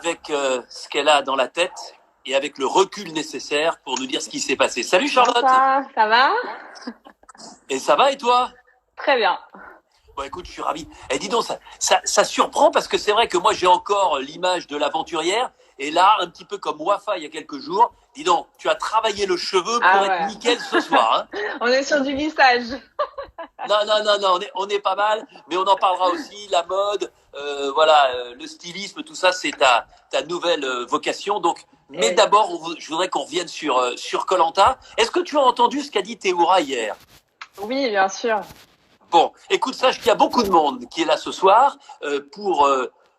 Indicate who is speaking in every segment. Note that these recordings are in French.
Speaker 1: avec ce qu'elle a dans la tête et avec le recul nécessaire pour nous dire ce qui s'est passé. Salut Charlotte.
Speaker 2: Bonsoir, ça va?
Speaker 1: Et ça va et toi?
Speaker 2: Très bien.
Speaker 1: Bon écoute, je suis ravi. Et dis donc, ça surprend parce que c'est vrai que moi j'ai encore l'image de l'aventurière. Et là, un petit peu comme Wafa il y a quelques jours, dis donc, tu as travaillé le cheveu pour être nickel ce soir. Hein.
Speaker 2: On est sur du lissage.
Speaker 1: Non, on est pas mal, mais on en parlera aussi, la mode, le stylisme, tout ça, c'est ta nouvelle vocation. Donc, mais d'abord, je voudrais qu'on revienne sur Koh-Lanta. Est-ce que tu as entendu ce qu'a dit Théoura hier?
Speaker 2: Oui, bien sûr.
Speaker 1: Bon, écoute, sache qu'il y a beaucoup de monde qui est là ce soir pour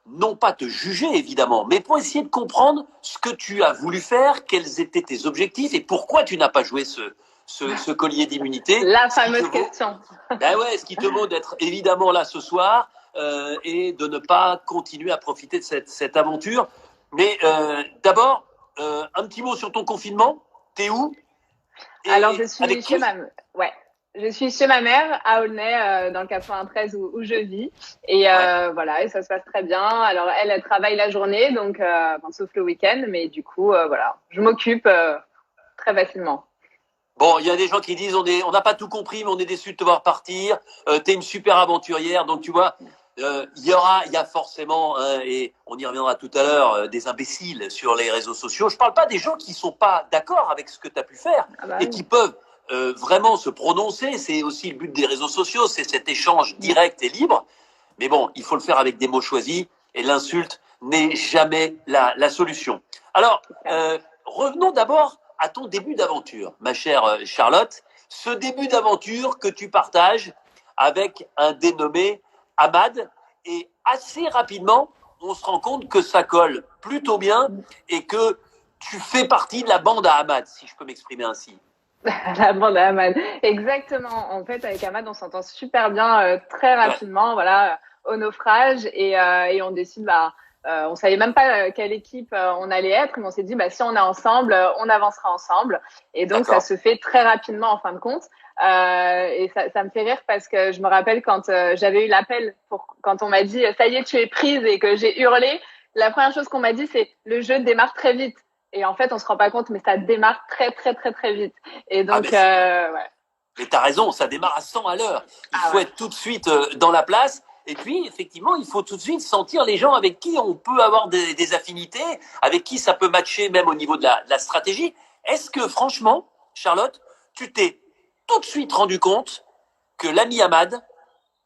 Speaker 1: non pas te juger évidemment, mais pour essayer de comprendre ce que tu as voulu faire, quels étaient tes objectifs et pourquoi tu n'as pas joué ce collier d'immunité.
Speaker 2: La fameuse question.
Speaker 1: Ben ouais, ce qui te vaut d'être évidemment là ce soir et de ne pas continuer à profiter de cette aventure. Mais d'abord, un petit mot sur ton confinement. T'es où?
Speaker 2: Alors, je suis chez Je suis chez ma mère à Aulnay, dans le 93 où je vis. Et voilà, et ça se passe très bien. Alors, elle travaille la journée, donc sauf le week-end, mais du coup, voilà, je m'occupe très facilement.
Speaker 1: Bon, il y a des gens qui disent on n'a pas tout compris, mais on est déçus de te voir partir. T'es une super aventurière, donc tu vois, il y a forcément, et on y reviendra tout à l'heure, des imbéciles sur les réseaux sociaux. Je parle pas des gens qui sont pas d'accord avec ce que tu as pu faire et qui peuvent vraiment se prononcer. C'est aussi le but des réseaux sociaux, c'est cet échange direct et libre. Mais bon, il faut le faire avec des mots choisis et l'insulte n'est jamais la solution. Alors, revenons d'abord à ton début d'aventure, ma chère Charlotte. Ce début d'aventure que tu partages avec un dénommé Ahmad. Et assez rapidement, on se rend compte que ça colle plutôt bien et que tu fais partie de la bande à Ahmad, si je peux m'exprimer ainsi.
Speaker 2: La bande à Ahmad. Exactement. En fait, avec Ahmad, on s'entend super bien très rapidement, voilà, au naufrage. Et on décide, on savait même pas quelle équipe on allait être, mais on s'est dit, si on est ensemble, on avancera ensemble. Et donc, ça se fait très rapidement en fin de compte. Et ça me fait rire parce que je me rappelle quand j'avais eu l'appel quand on m'a dit, ça y est, tu es prise et que j'ai hurlé. La première chose qu'on m'a dit, c'est le jeu démarre très vite. Et en fait, on se rend pas compte, mais ça démarre très, très, très, très vite. Et donc, ouais.
Speaker 1: Mais t'as raison, ça démarre à 100 à l'heure. Il faut être tout de suite dans la place. Et puis, effectivement, il faut tout de suite sentir les gens avec qui on peut avoir des affinités, avec qui ça peut matcher même au niveau de la stratégie. Est-ce que, franchement, Charlotte, tu t'es tout de suite rendu compte que l'ami Ahmad,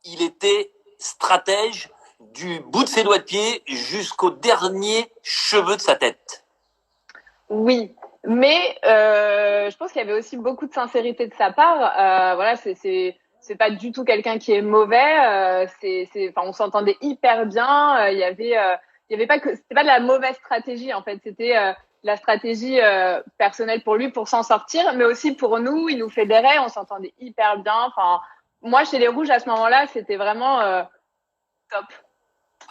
Speaker 1: il était stratège du bout de ses doigts de pied jusqu'au dernier cheveu de sa tête?
Speaker 2: Oui, mais je pense qu'il y avait aussi beaucoup de sincérité de sa part. Voilà, c'est pas du tout quelqu'un qui est mauvais. On s'entendait hyper bien. Il y avait pas que, c'était pas de la mauvaise stratégie en fait. C'était la stratégie personnelle pour lui pour s'en sortir, mais aussi pour nous. Il nous fédérait, on s'entendait hyper bien. Enfin, moi chez les Rouges à ce moment-là, c'était vraiment top.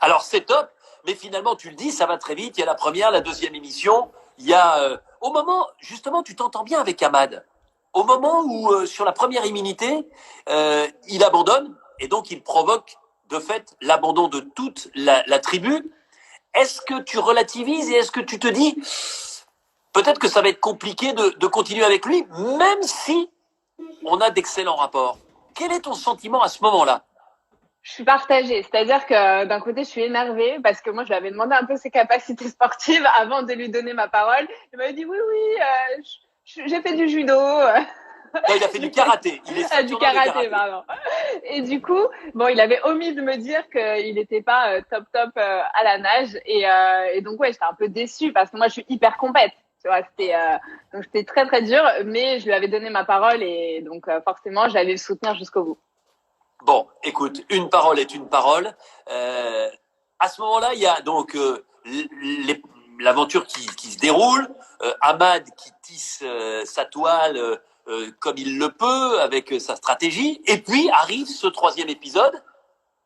Speaker 1: Alors c'est top, mais finalement tu le dis, ça va très vite. Il y a la première, la deuxième émission. Il y a au moment, justement, tu t'entends bien avec Ahmad. Au moment où, sur la première immunité, il abandonne et donc il provoque de fait l'abandon de toute la tribu. Est-ce que tu relativises et est-ce que tu te dis peut-être que ça va être compliqué de continuer avec lui, même si on a d'excellents rapports? Quel est ton sentiment à ce moment-là?
Speaker 2: Je suis partagée, c'est-à-dire que d'un côté, je suis énervée parce que moi, je lui avais demandé un peu ses capacités sportives avant de lui donner ma parole. Il m'avait dit oui, j'ai fait du judo.
Speaker 1: Non, il a fait du karaté. Il est
Speaker 2: du karaté, pardon. Et du coup, bon, il avait omis de me dire qu'il n'était pas top à la nage. Et donc, ouais, j'étais un peu déçue parce que moi, je suis hyper compète. Tu vois, donc c'était très, très dur. Mais je lui avais donné ma parole et donc forcément, j'allais le soutenir jusqu'au bout.
Speaker 1: Bon, écoute, une parole est une parole. À ce moment-là, il y a donc l'aventure qui se déroule, Ahmad qui tisse sa toile comme il le peut, avec sa stratégie, et puis arrive ce troisième épisode,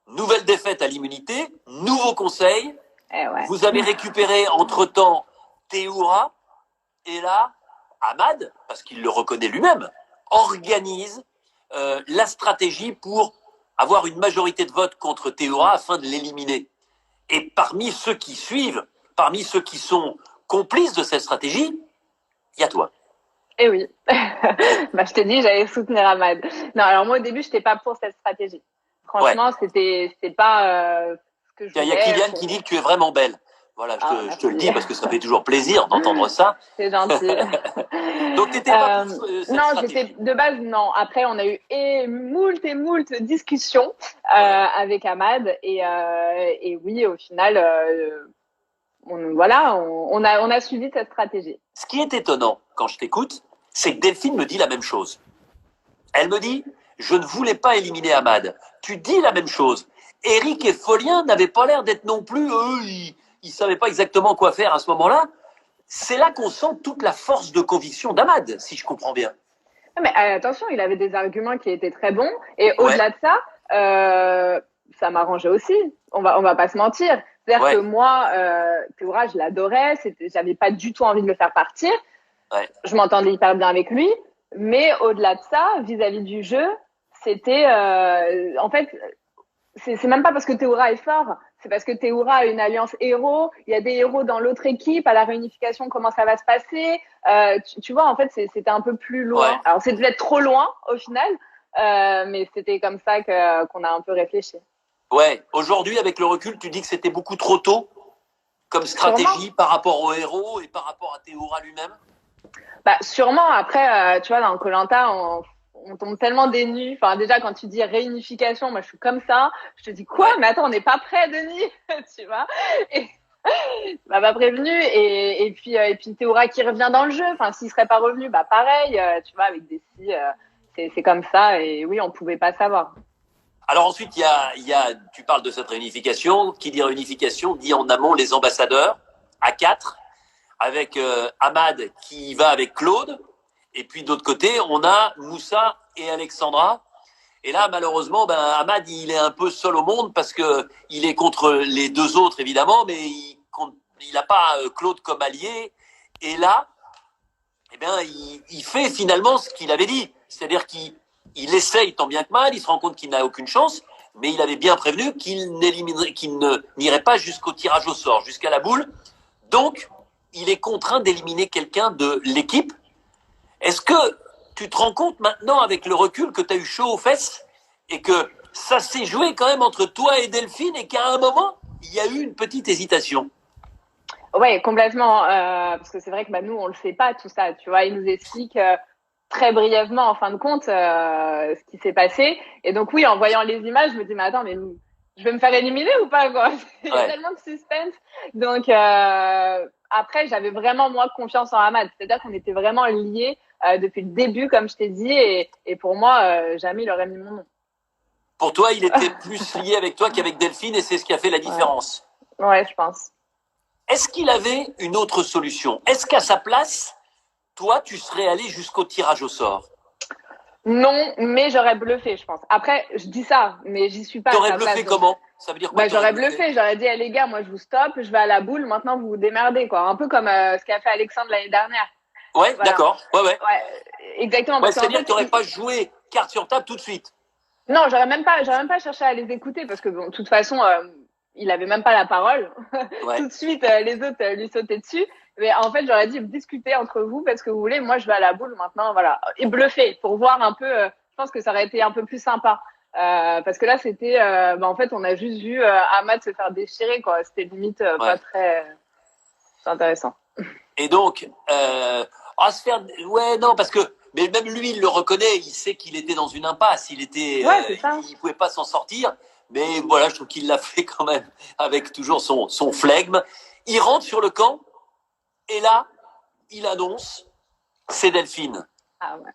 Speaker 1: nouvelle défaite à l'immunité, nouveau conseil, vous avez récupéré entre-temps Théoura, et là, Ahmad, parce qu'il le reconnaît lui-même, organise la stratégie pour avoir une majorité de vote contre Théoura afin de l'éliminer. Et parmi ceux qui suivent, parmi ceux qui sont complices de cette stratégie, il y a toi.
Speaker 2: Eh oui. Bah, je t'ai dit, j'allais soutenir Ahmad. Non, alors moi, au début, je n'étais pas pour cette stratégie. Franchement, c'était pas ce que je
Speaker 1: Il y a
Speaker 2: voulais.
Speaker 1: Kylian qui dit que tu es vraiment belle. Voilà, je te le dis parce que ça fait toujours plaisir d'entendre ça.
Speaker 2: C'est gentil.
Speaker 1: Donc, tu n'étais pas pour cette
Speaker 2: non,
Speaker 1: stratégie.
Speaker 2: de base, non. Après, on a eu moult discussions avec Ahmad. Et oui, au final, on a suivi cette stratégie.
Speaker 1: Ce qui est étonnant quand je t'écoute, c'est que Delphine me dit la même chose. Elle me dit, je ne voulais pas éliminer Ahmad. Tu dis la même chose. Eric et Folien n'avaient pas l'air d'être non plus, eux, ils savaient pas exactement quoi faire à ce moment-là. C'est là qu'on sent toute la force de conviction d'Ahmad, si je comprends bien.
Speaker 2: Mais attention, il avait des arguments qui étaient très bons. Et au-delà de ça, ça m'arrangeait aussi. On va pas se mentir. C'est-à-dire que moi, Théoura, je l'adorais. J'avais pas du tout envie de le faire partir. Je m'entendais hyper bien avec lui. Mais au-delà de ça, vis-à-vis du jeu, c'était en fait, c'est même pas parce que Théoura est fort, c'est parce que Théoura a une alliance héros. Il y a des héros dans l'autre équipe. À la réunification, comment ça va se passer tu vois, en fait, c'était un peu plus loin.
Speaker 1: Ouais.
Speaker 2: Alors, c'est peut-être trop loin au final, mais c'était comme ça qu'on a un peu réfléchi.
Speaker 1: Ouais. Aujourd'hui, avec le recul, tu dis que c'était beaucoup trop tôt comme stratégie par rapport aux héros et par rapport à Théoura lui-même.
Speaker 2: Bah, sûrement. Après, tu vois, dans Koh-Lanta, on tombe tellement des nues. Enfin, déjà, quand tu dis réunification, moi, je suis comme ça. Je te dis quoi? Mais attends, on n'est pas prêt, Denis. Tu vois? Et m'a pas prévenu. Et puis Théoura qui revient dans le jeu. Enfin, s'il serait pas revenu, bah pareil. Tu vois, avec des c'est comme ça. Et oui, on pouvait pas savoir.
Speaker 1: Alors ensuite, tu parles de cette réunification. Qui dit réunification dit en amont les ambassadeurs à 4. Avec Ahmad qui va avec Claude, et puis d'autre côté, on a Moussa et Alexandra. Et là, malheureusement, Ahmad, il est un peu seul au monde parce que il est contre les deux autres, évidemment, mais il n'a pas Claude comme allié. Et là, eh bien, il fait finalement ce qu'il avait dit. C'est-à-dire qu'il essaye tant bien que mal, il se rend compte qu'il n'a aucune chance, mais il avait bien prévenu qu'il n'irait pas jusqu'au tirage au sort, jusqu'à la boule. Donc, il est contraint d'éliminer quelqu'un de l'équipe. Est-ce que tu te rends compte maintenant, avec le recul, que tu as eu chaud aux fesses et que ça s'est joué quand même entre toi et Delphine et qu'à un moment, il y a eu une petite hésitation?
Speaker 2: Ouais, complètement. Parce que c'est vrai que nous, on le sait pas tout ça. Tu vois, il nous explique très brièvement, en fin de compte, ce qui s'est passé. Et donc oui, en voyant les images, je me dis, mais attends, mais je vais me faire éliminer ou pas, quoi? Il y a tellement de suspense. Donc après, j'avais vraiment moi confiance en Ahmad. C'est-à-dire qu'on était vraiment liés depuis le début, comme je t'ai dit. Et pour moi, jamais il aurait mis mon nom.
Speaker 1: Pour toi, il était plus lié avec toi qu'avec Delphine et c'est ce qui a fait la différence.
Speaker 2: Ouais, je pense.
Speaker 1: Est-ce qu'il avait une autre solution? Est-ce qu'à sa place, toi, tu serais allé jusqu'au tirage au sort?
Speaker 2: Non, mais j'aurais bluffé, je pense. Après, je dis ça, mais j'y suis pas.
Speaker 1: T'aurais bluffé comment? Ça veut dire quoi?
Speaker 2: J'aurais bluffé. J'aurais dit, les gars, moi, je vous stoppe, je vais à la boule. Maintenant, vous vous démerdez, quoi. Un peu comme ce qu'a fait Alexandre l'année dernière.
Speaker 1: Ouais, voilà. D'accord. Ouais.
Speaker 2: Exactement.
Speaker 1: Ouais, c'est-à-dire que t'aurais pas joué carte sur table tout de suite.
Speaker 2: Non, j'aurais même pas cherché à les écouter parce que, bon, de toute façon, il avait même pas la parole. Tout de suite, les autres lui sautaient dessus. Mais en fait, j'aurais dit, discutez entre vous parce que vous voulez. Moi, je vais à la boule maintenant, voilà. Et bluffer pour voir un peu. Je pense que ça aurait été un peu plus sympa. Parce que là, c'était, en fait, on a juste vu Ahmad se faire déchirer, quoi. C'était limite pas très intéressant.
Speaker 1: Et donc, se faire, non, parce que, mais même lui, il le reconnaît, il sait qu'il était dans une impasse, il pouvait pas s'en sortir. Mais voilà, je trouve qu'il l'a fait quand même avec toujours son flegme. Il rentre sur le camp et là, il annonce, c'est Delphine.
Speaker 2: Ah ouais.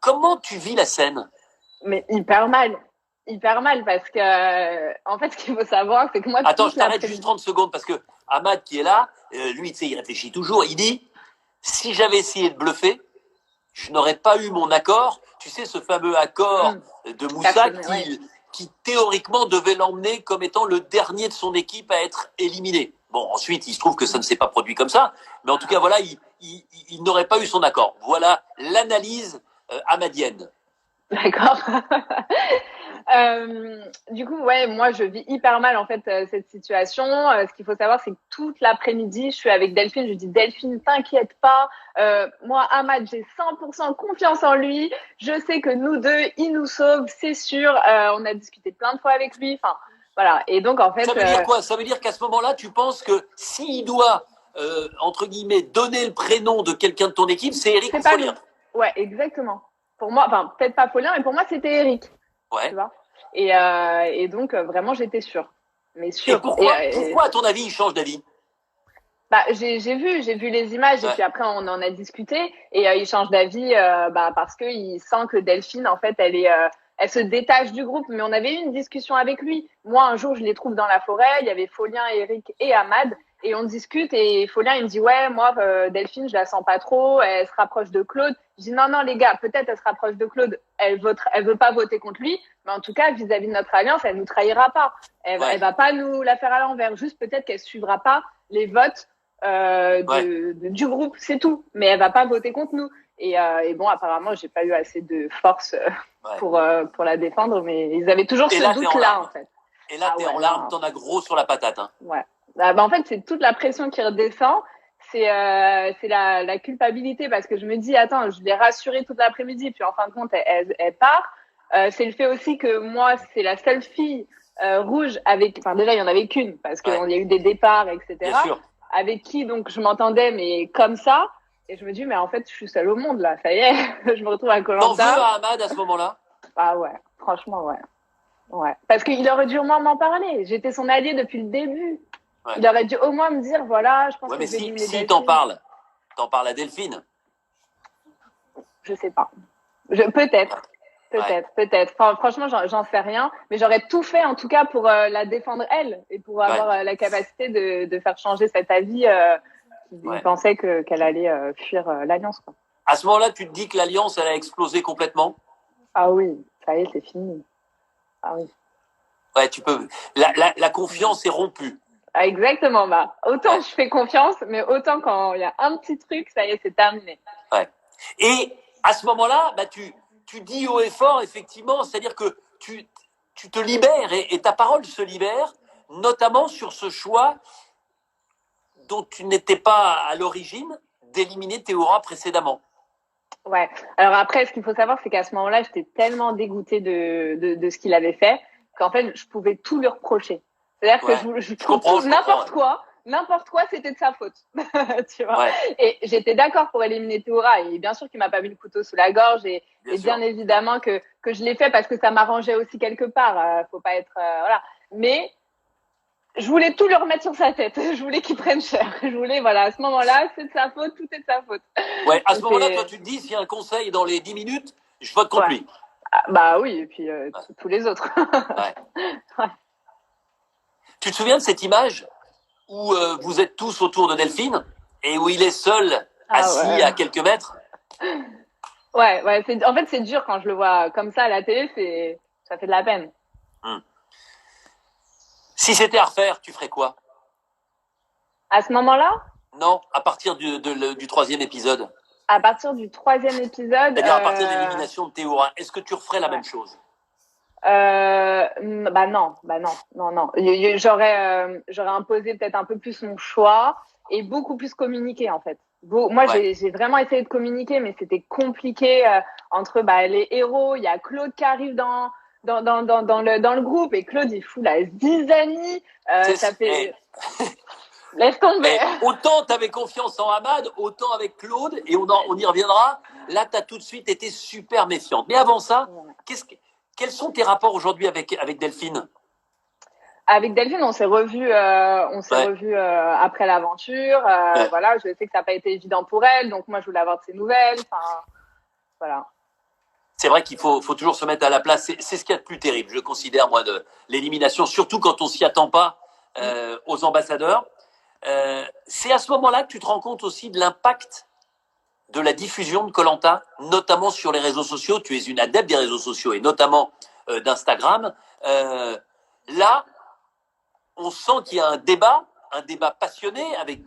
Speaker 1: Comment tu vis la scène?
Speaker 2: Mais hyper mal parce que en fait, ce qu'il faut savoir, c'est que moi.
Speaker 1: Attends, je t'arrête juste 30 secondes parce que Ahmad qui est là, lui, tu sais, il réfléchit toujours. Il dit, si j'avais essayé de bluffer, je n'aurais pas eu mon accord. Tu sais, ce fameux accord de Moussa qui théoriquement devait l'emmener comme étant le dernier de son équipe à être éliminé. Bon, ensuite, il se trouve que ça ne s'est pas produit comme ça. Mais en tout cas, voilà, il n'aurait pas eu son accord. Voilà l'analyse ahmadienne.
Speaker 2: D'accord. Du coup, ouais, moi, je vis hyper mal en fait cette situation. Ce qu'il faut savoir, c'est que toute l'après-midi, je suis avec Delphine. Je lui dis, Delphine, t'inquiète pas. Moi, Ahmad, j'ai 100% confiance en lui. Je sais que nous deux, il nous sauve, c'est sûr. On a discuté plein de fois avec lui. Enfin, voilà. Et donc, en fait,
Speaker 1: Ça veut dire quoi? Ça veut dire qu'à ce moment-là, tu penses que s'il doit, entre guillemets, donner le prénom de quelqu'un de ton équipe, c'est Eric
Speaker 2: c'est
Speaker 1: ou
Speaker 2: pas nous.
Speaker 1: Folien?
Speaker 2: Ouais, exactement. Pour moi, enfin, peut-être pas Paulien, mais pour moi, c'était Eric. Tu
Speaker 1: Ouais.
Speaker 2: vois. Et donc, vraiment, j'étais sûre. Mais
Speaker 1: Et
Speaker 2: sûre.
Speaker 1: pourquoi, à ton avis, il change d'avis?
Speaker 2: Bah, j'ai vu les images et
Speaker 1: Ouais.
Speaker 2: puis après on en a discuté et il change d'avis bah, parce que il sent que Delphine en fait elle se détache du groupe. Mais on avait eu une discussion avec lui. Moi un jour je les trouve dans la forêt, il y avait Folien, Eric et Ahmad et on discute et Folien il me dit ouais moi Delphine je la sens pas trop, elle se rapproche de Claude. Je dis non les gars peut-être elle se rapproche de Claude, elle veut pas voter contre lui, mais en tout cas vis-à-vis de notre alliance elle nous trahira pas,
Speaker 1: Ouais.
Speaker 2: elle va pas nous la faire à l'envers, juste peut-être qu'elle suivra pas les votes
Speaker 1: Ouais.
Speaker 2: du groupe, c'est tout. Mais elle va pas voter contre nous. Et bon, apparemment, j'ai pas eu assez de force
Speaker 1: Ouais.
Speaker 2: pour la défendre, mais ils avaient toujours
Speaker 1: Et
Speaker 2: ce
Speaker 1: là, t'es en
Speaker 2: doute-là, en
Speaker 1: larmes.
Speaker 2: fait.
Speaker 1: Et là,
Speaker 2: Ah
Speaker 1: t'es
Speaker 2: ouais,
Speaker 1: en larmes,
Speaker 2: là,
Speaker 1: t'en as gros sur la patate. Hein.
Speaker 2: ouais. Bah, en fait, c'est toute la pression qui redescend. C'est la culpabilité parce que je me dis, attends, je l'ai rassurée toute l'après-midi, puis en fin de compte, elle part. C'est le fait aussi que moi, c'est la seule fille rouge avec, enfin déjà, il y en avait qu'une parce qu'il
Speaker 1: Ouais.
Speaker 2: y a eu des départs,
Speaker 1: Bien
Speaker 2: etc.
Speaker 1: sûr.
Speaker 2: Avec qui donc je m'entendais, mais comme ça. Et je me dis, mais en fait, je suis seule au monde là, ça y est, je me retrouve à
Speaker 1: T'en veux
Speaker 2: Koh-Lanta.
Speaker 1: à Ahmad à ce moment-là?
Speaker 2: Ah ouais, franchement, ouais. Ouais. Parce qu'il aurait dû au moins m'en parler. J'étais son allié depuis le début.
Speaker 1: Ouais.
Speaker 2: Il aurait dû au moins me dire, voilà, je pense
Speaker 1: Ouais,
Speaker 2: que
Speaker 1: mais
Speaker 2: je vais
Speaker 1: si,
Speaker 2: éliminer
Speaker 1: si t'en
Speaker 2: Delphine.
Speaker 1: parles, t'en parles à Delphine.
Speaker 2: Je sais pas. Peut-être.
Speaker 1: Ouais.
Speaker 2: Peut-être. Enfin, franchement, j'en sais rien. Mais j'aurais tout fait, en tout cas, pour la défendre elle et pour
Speaker 1: Ouais.
Speaker 2: avoir la capacité de faire changer cet avis. Il
Speaker 1: Ouais.
Speaker 2: pensait qu'elle allait fuir l'alliance, quoi.
Speaker 1: À ce moment-là, tu te dis que l'alliance, elle a explosé complètement.
Speaker 2: Ah oui, ça y est, c'est fini. Ah oui.
Speaker 1: Ouais, tu peux. La confiance est rompue.
Speaker 2: Ah, exactement. Bah, autant
Speaker 1: Ouais.
Speaker 2: je fais confiance, mais autant quand il y a un petit truc, ça y est, c'est terminé.
Speaker 1: Ouais. Et à ce moment-là, bah, tu dis haut et fort, effectivement, c'est-à-dire que tu te libères et ta parole se libère, notamment sur ce choix dont tu n'étais pas à l'origine d'éliminer Théora précédemment.
Speaker 2: Ouais. Alors après, ce qu'il faut savoir, c'est qu'à ce moment-là, j'étais tellement dégoûtée de ce qu'il avait fait qu'en fait, je pouvais tout lui reprocher. C'est-à-dire que
Speaker 1: Ouais.
Speaker 2: je
Speaker 1: Je
Speaker 2: trouve
Speaker 1: comprends,
Speaker 2: tout,
Speaker 1: je comprends.
Speaker 2: n'importe quoi, c'était de sa faute. Tu vois.
Speaker 1: Ouais,
Speaker 2: Et j'étais d'accord pour éliminer Théora. Et bien sûr qu'il m'a pas mis le couteau sous la gorge.
Speaker 1: bien
Speaker 2: Et bien
Speaker 1: sûr.
Speaker 2: évidemment que je l'ai fait parce que ça m'arrangeait aussi quelque part. Faut pas être, voilà. Mais je voulais tout lui remettre sur sa tête. Je voulais qu'il prenne cher. Je voulais, voilà, à ce moment-là, c'est de sa faute, tout est de sa faute.
Speaker 1: Ouais, à ce moment-là, toi,
Speaker 2: C'est,
Speaker 1: tu te dis, s'il y a un conseil dans les 10 minutes, je vote contre
Speaker 2: ouais.
Speaker 1: lui.
Speaker 2: Ah, bah oui, et puis
Speaker 1: Ouais.
Speaker 2: tous les autres.
Speaker 1: Ouais.
Speaker 2: Ouais.
Speaker 1: Tu te souviens de cette image où vous êtes tous autour de Delphine et où il est seul,
Speaker 2: Ah
Speaker 1: assis
Speaker 2: ouais.
Speaker 1: à quelques mètres?
Speaker 2: Ouais. En fait, c'est dur quand je le vois comme ça à la télé, ça fait de la peine.
Speaker 1: Si c'était à refaire, tu ferais quoi?
Speaker 2: À ce moment-là,
Speaker 1: Non, à partir du troisième épisode.
Speaker 2: à partir du troisième épisode,
Speaker 1: C'est-à-dire à partir de l'élimination de Théora. Est-ce que tu referais la
Speaker 2: ouais.
Speaker 1: même chose?
Speaker 2: Non. J'aurais imposé peut-être un peu plus mon choix et beaucoup plus communiqué en fait. Moi,
Speaker 1: Ouais.
Speaker 2: j'ai vraiment essayé de communiquer, mais c'était compliqué entre les héros. Il y a Claude qui arrive dans le groupe et Claude il fout la zizanie. Ça fait laisse tomber.
Speaker 1: Autant tu avais confiance en Ahmad, autant avec Claude, et on y reviendra. Là, tu as tout de suite été super méfiante. Mais avant ça, quels sont tes rapports aujourd'hui avec Delphine?
Speaker 2: Avec Delphine, on s'est revus après l'aventure.
Speaker 1: Ouais.
Speaker 2: Voilà, je sais que ça n'a pas été évident pour elle, donc moi je voulais avoir de ses nouvelles. Enfin, voilà.
Speaker 1: C'est vrai qu'il faut toujours se mettre à la place. C'est ce qu'il y a de plus terrible, je considère, moi, de l'élimination, surtout quand on s'y attend pas aux ambassadeurs. C'est à ce moment-là que tu te rends compte aussi de l'impact de la diffusion de Koh-Lanta, notamment sur les réseaux sociaux. Tu es une adepte des réseaux sociaux et notamment d'Instagram. Là, on sent qu'il y a un débat passionné avec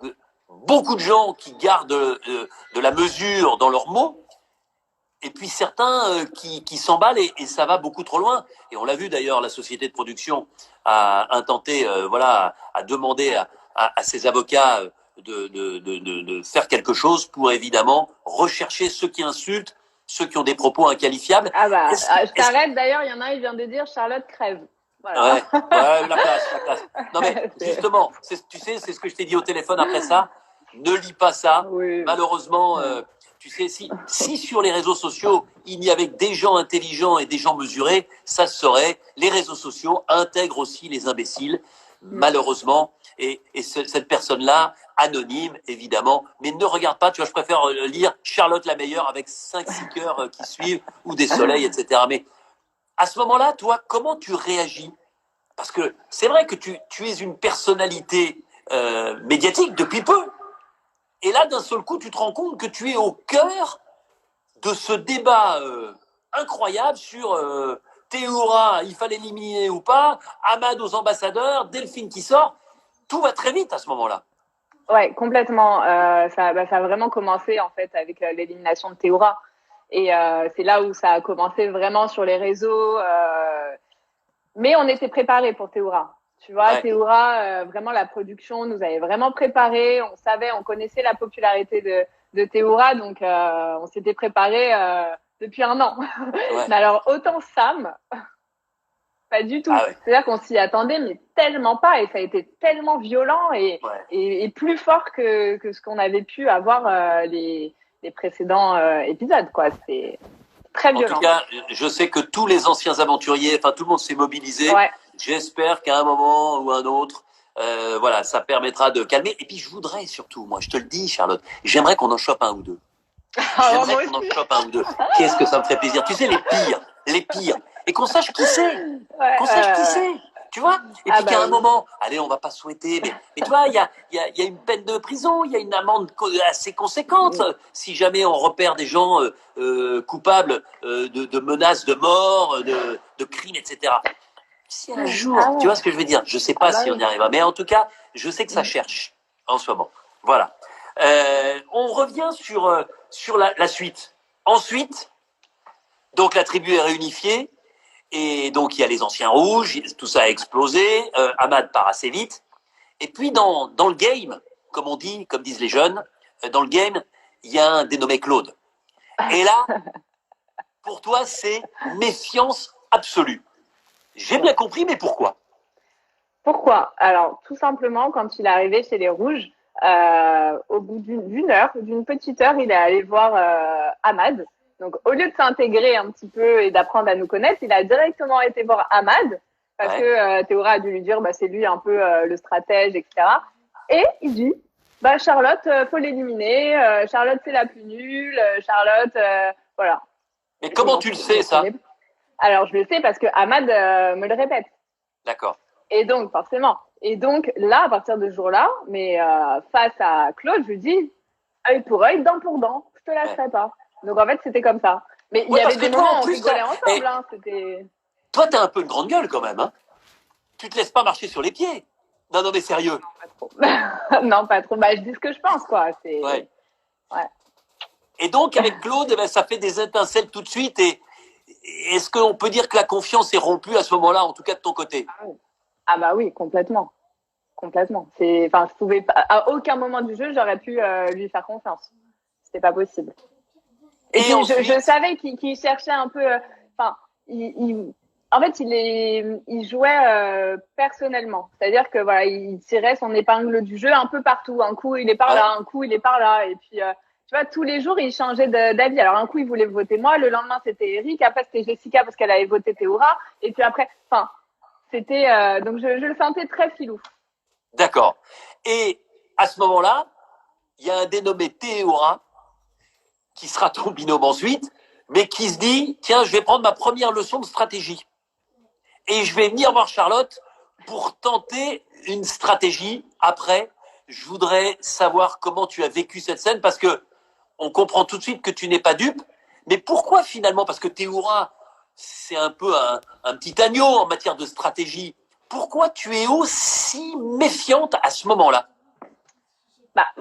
Speaker 1: beaucoup de gens qui gardent de la mesure dans leurs mots. et puis certains qui s'emballent et ça va beaucoup trop loin. Et on l'a vu d'ailleurs, la société de production a intenté, à demander à ses avocats de faire quelque chose pour évidemment rechercher ceux qui insultent, ceux qui ont des propos inqualifiables.
Speaker 2: Ah bah, je t'arrête d'ailleurs, il y en a un, il vient de dire Charlotte crève. Voilà.
Speaker 1: Ouais, la place. Non mais justement, tu sais, c'est ce que je t'ai dit au téléphone après ça. Ne lis pas ça. Oui. Malheureusement, tu sais, si sur les réseaux sociaux, il n'y avait que des gens intelligents et des gens mesurés, ça se saurait. Les réseaux sociaux intègrent aussi les imbéciles, malheureusement. Et cette personne-là, anonyme, évidemment, mais ne regarde pas, tu vois, je préfère lire Charlotte la meilleure avec 5-6 cœurs qui suivent, ou des soleils, etc. Mais à ce moment-là, toi, comment tu réagis? Parce que c'est vrai que tu es une personnalité médiatique depuis peu. Et là, d'un seul coup, tu te rends compte que tu es au cœur de ce débat incroyable sur Théoura, il fallait l'éliminer ou pas, Ahmad aux ambassadeurs, Delphine qui sort. Tout va très vite à ce moment-là.
Speaker 2: Ouais, complètement. Ça a vraiment commencé en fait avec l'élimination de Théoura. Et c'est là où ça a commencé vraiment sur les réseaux. Mais on était préparés pour Théoura. Tu vois, Théoura, vraiment la production nous avait vraiment préparés. On savait, on connaissait la popularité de Théoura, donc on s'était préparés depuis un an. Ouais. Mais alors autant Sam, pas du tout. Ah ouais. C'est-à-dire qu'on s'y attendait, mais tellement pas, et ça a été tellement violent et plus fort que ce qu'on avait pu avoir les précédents épisodes, quoi. C'est très violent.
Speaker 1: En tout cas, je sais que tous les anciens aventuriers, enfin tout le monde s'est mobilisé. Ouais. J'espère qu'à un moment ou un autre, ça permettra de calmer. Et puis je voudrais surtout, moi, je te le dis, Charlotte, j'aimerais qu'on en chope un ou deux. J'aimerais qu'on en chope un ou deux. Qu'est-ce que ça me ferait plaisir. Tu sais, les pires. Et qu'on sache qui c'est. Qu'on sache qui c'est. Tu vois? Et puis qu'à un moment, allez, on va pas souhaiter, mais tu vois, il y a une peine de prison, il y a une amende assez conséquente. Si jamais on repère des gens coupables de menaces de mort, de crimes, etc. Si un jour, tu vois ce que je veux dire? Je sais pas si on y arrivera, mais en tout cas, je sais que ça cherche en ce moment. Voilà. On revient sur la suite. Ensuite, donc la tribu est réunifiée. Et donc, il y a les anciens rouges, tout ça a explosé, Ahmad part assez vite. Et puis, dans le game, comme on dit, comme disent les jeunes, dans le game, il y a un dénommé Claude. Et là, pour toi, c'est méfiance absolue. J'ai bien compris, mais pourquoi?
Speaker 2: Pourquoi? Alors, tout simplement, quand il est arrivé chez les rouges, au bout d'une petite heure, il est allé voir Ahmad. Donc, au lieu de s'intégrer un petit peu et d'apprendre à nous connaître, il a directement été voir Ahmad parce que Théoura a dû lui dire, c'est lui un peu le stratège, etc. Et il dit, Charlotte, faut l'éliminer. Charlotte, c'est la plus nulle. Charlotte, voilà.
Speaker 1: Mais comment tu le sais, ça?
Speaker 2: Alors, je le sais parce que Ahmad me le répète.
Speaker 1: D'accord.
Speaker 2: Et donc, forcément. Et donc, là, à partir de ce jour-là, mais face à Claude, je lui dis, œil pour œil, dent pour dent. Je te lâcherai pas. Donc, en fait, c'était comme ça. Mais il y avait des moments où on rigolait ensemble. C'était...
Speaker 1: Toi, t'as un peu une grande gueule quand même. Hein, tu te laisses pas marcher sur les pieds. Non, mais sérieux.
Speaker 2: Non, pas trop. Non, pas trop. Je dis ce que je pense, quoi. Ouais.
Speaker 1: Et donc, avec Claude, ça fait des étincelles tout de suite. Et est-ce qu'on peut dire que la confiance est rompue à ce moment-là, en tout cas de ton côté?
Speaker 2: Ah oui, complètement. Complètement. Je pouvais pas, à aucun moment du jeu, j'aurais pu lui faire confiance. C'était pas possible. Et puis, ensuite... je savais qu'il cherchait un peu. En fait, il jouait personnellement. C'est-à-dire que il tirait son épingle du jeu un peu partout. Un coup, il est par là, un coup, il est par là. Et puis, tu vois, tous les jours, il changeait d'avis. Alors, un coup, il voulait voter moi. Le lendemain, c'était Eric. Après, c'était Jessica parce qu'elle avait voté Théoura. Et puis après, c'était. Donc, je le sentais très filou.
Speaker 1: D'accord. Et à ce moment-là, il y a un dénommé Théoura qui sera ton binôme ensuite, mais qui se dit, tiens, je vais prendre ma première leçon de stratégie. Et je vais venir voir Charlotte pour tenter une stratégie. Après, je voudrais savoir comment tu as vécu cette scène, parce que on comprend tout de suite que tu n'es pas dupe. Mais pourquoi finalement? Parce que Théoura, c'est un peu un petit agneau en matière de stratégie. Pourquoi tu es aussi méfiante à ce moment-là?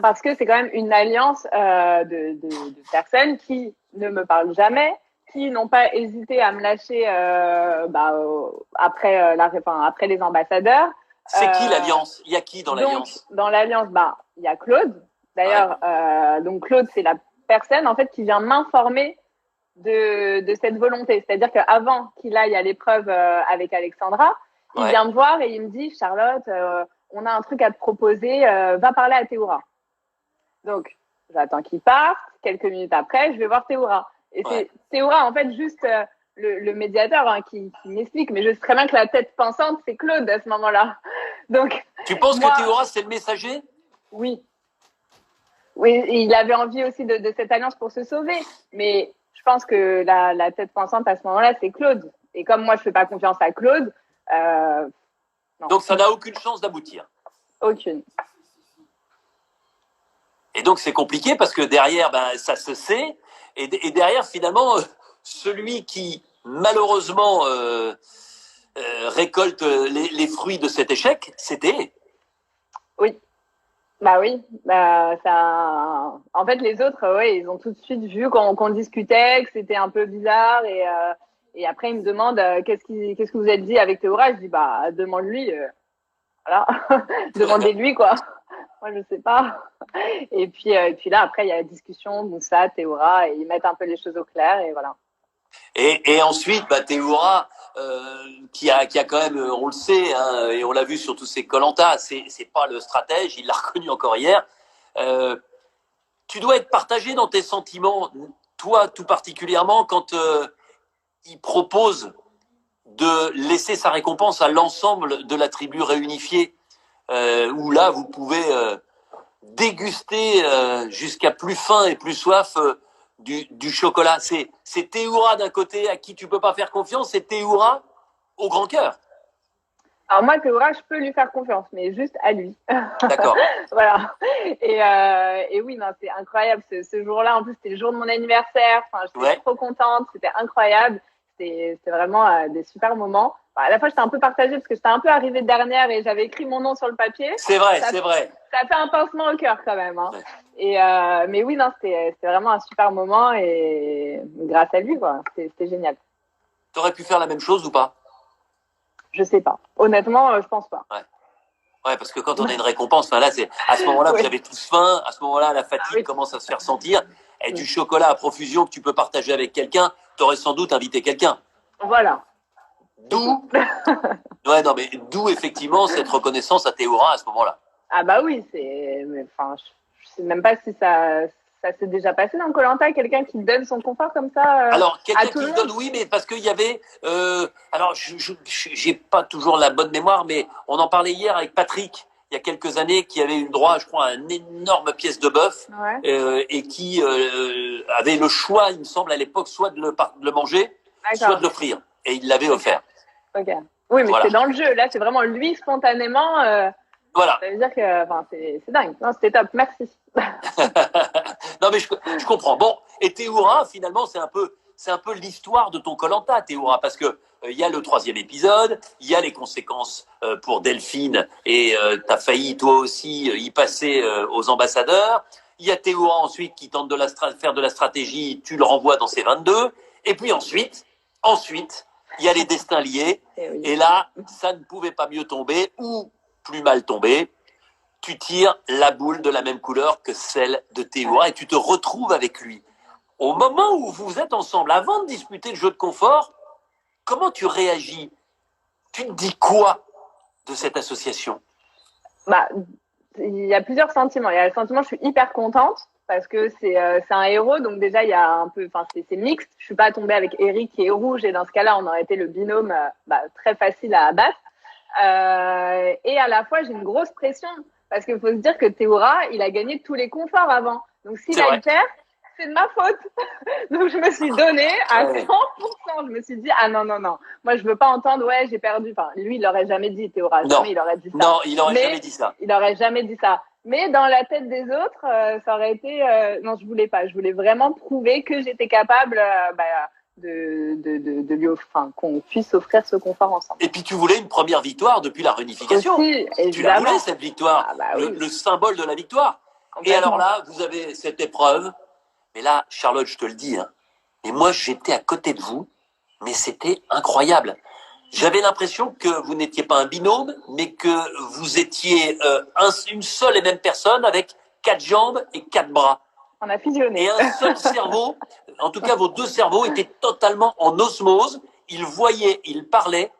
Speaker 2: Parce que c'est quand même une alliance de personnes qui ne me parlent jamais, qui n'ont pas hésité à me lâcher après les ambassadeurs.
Speaker 1: C'est qui l'alliance? Il y a qui dans l'alliance?
Speaker 2: Donc, dans l'alliance, il y a Claude. D'ailleurs, donc Claude, c'est la personne en fait qui vient m'informer de cette volonté. C'est-à-dire qu'avant qu'il aille à l'épreuve avec Alexandra, il vient me voir et il me dit, Charlotte, on a un truc à te proposer, va parler à Théoura. Donc, j'attends qu'il parte. Quelques minutes après, je vais voir Théoura. Et c'est Théoura, en fait, juste le médiateur qui m'explique. Mais je sais très bien que la tête pensante, c'est Claude à ce moment-là. Donc,
Speaker 1: tu penses que Théoura, c'est le messager?
Speaker 2: Oui. Oui, il avait envie aussi de cette alliance pour se sauver. Mais je pense que la tête pensante à ce moment-là, c'est Claude. Et comme moi, je fais pas confiance à Claude, non.
Speaker 1: Donc, ça n'a aucune chance d'aboutir.
Speaker 2: Aucune.
Speaker 1: Et donc, c'est compliqué parce que derrière, ça se sait. Et derrière, finalement, celui qui, malheureusement, récolte les fruits de cet échec, c'était...
Speaker 2: Oui. Oui. Ça... En fait, les autres, ils ont tout de suite vu qu'on discutait, que c'était un peu bizarre. Et après, ils me demandent qu'est-ce que vous êtes dit avec Théoura. Je dis, demande-lui. Voilà. Demandez-lui, quoi. Moi, je sais pas. Et puis là, après, il y a la discussion, Moussa, Théoura, et ils mettent un peu les choses au clair, et voilà.
Speaker 1: Et ensuite, Théoura, qui a quand même, on le sait, hein, et on l'a vu sur tous ces Koh-Lanta, c'est pas le stratège, il l'a reconnu encore hier. Tu dois être partagé dans tes sentiments, toi tout particulièrement, quand il propose de laisser sa récompense à l'ensemble de la tribu réunifiée, où là, vous pouvez déguster jusqu'à plus faim et plus soif du chocolat. C'est Théoura d'un côté à qui tu peux pas faire confiance, c'est Théoura au grand cœur.
Speaker 2: Alors moi, Théoura, je peux lui faire confiance, mais juste à lui.
Speaker 1: D'accord.
Speaker 2: Voilà. Et oui, non, c'est incroyable. Ce jour-là, en plus, c'était le jour de mon anniversaire. Enfin, j'étais trop contente. C'était incroyable. C'était vraiment des super moments. À la fois, j'étais un peu partagée parce que j'étais un peu arrivée dernière et j'avais écrit mon nom sur le papier.
Speaker 1: C'est vrai, c'est vrai.
Speaker 2: Ça fait un pincement au cœur quand même. Hein. Ouais. Mais oui, non, c'était vraiment un super moment et grâce à lui, quoi. C'était génial.
Speaker 1: T'aurais pu faire la même chose ou pas?
Speaker 2: Je sais pas. Honnêtement, je pense pas.
Speaker 1: Ouais, parce que quand on a une récompense, là, c'est à ce moment-là, vous avez tous faim. À ce moment-là, la fatigue commence à se faire sentir. Et du chocolat à profusion que tu peux partager avec quelqu'un, t'aurais sans doute invité quelqu'un.
Speaker 2: Voilà.
Speaker 1: D'où, d'où effectivement cette reconnaissance à Théoura à ce moment-là.
Speaker 2: Ah oui, je sais même pas si ça s'est déjà passé dans Koh-Lanta, quelqu'un qui donne son confort comme ça.
Speaker 1: Alors quelqu'un qui le donne, oui, mais parce qu'il y avait, alors j'ai pas toujours la bonne mémoire, mais on en parlait hier avec Patrick. Il y a quelques années, qui avait eu droit, je crois, à une énorme pièce de bœuf et qui avait le choix, il me semble, à l'époque, soit de le manger, soit de l'offrir. Et il l'avait offert.
Speaker 2: Ok. Oui, mais c'est dans le jeu. Là, c'est vraiment lui spontanément.
Speaker 1: Voilà.
Speaker 2: Ça veut dire que c'est dingue. Non, c'était top. Merci.
Speaker 1: Non, mais je comprends. Bon, et Théoura, finalement, c'est un peu l'histoire de ton Koh-Lanta, Théoura, parce que il y a le 3e épisode, il y a les conséquences pour Delphine, et t'as failli toi aussi y passer aux ambassadeurs. Il y a Théoura ensuite qui tente de faire de la stratégie, tu le renvoies dans ses 22, et puis ensuite, il y a les destins liés, et là, ça ne pouvait pas mieux tomber, ou plus mal tomber. Tu tires la boule de la même couleur que celle de Théoura, et tu te retrouves avec lui. Au moment où vous êtes ensemble, avant de disputer le jeu de confort, comment tu réagis? Tu te dis quoi de cette association?
Speaker 2: Il y a plusieurs sentiments. Il y a le sentiment, je suis hyper contente parce que c'est un héros, donc déjà il y a un peu, c'est mixte. Je suis pas tombée avec Eric qui est rouge et dans ce cas-là, on aurait été le binôme très facile à abattre. Et à la fois, j'ai une grosse pression parce qu'il faut se dire que Théoura, il a gagné tous les conforts avant. Donc s'il a perd, c'est de ma faute. Donc je me suis donnée à 100%. Je me suis dit, non. Moi, je veux pas entendre, j'ai perdu. Enfin, lui, il aurait jamais dit, Théoura. Jamais il aurait dit ça.
Speaker 1: Non, il aurait jamais dit ça.
Speaker 2: Il aurait jamais dit ça. Mais dans la tête des autres, ça aurait été, non, je voulais pas. Je voulais vraiment prouver que j'étais capable, de lui offrir, qu'on puisse offrir ce confort ensemble.
Speaker 1: Et puis tu voulais une première victoire depuis la réunification.
Speaker 2: Aussi,
Speaker 1: tu la voulais, cette victoire,
Speaker 2: oui.
Speaker 1: le symbole de la victoire. Et alors là, vous avez cette épreuve. Mais là, Charlotte, je te le dis, Et moi, j'étais à côté de vous, mais c'était incroyable. J'avais l'impression que vous n'étiez pas un binôme, mais que vous étiez une seule et même personne avec 4 jambes et 4 bras.
Speaker 2: On a fusionné.
Speaker 1: Et un seul cerveau, en tout cas vos 2 cerveaux étaient totalement en osmose. Ils voyaient, ils parlaient.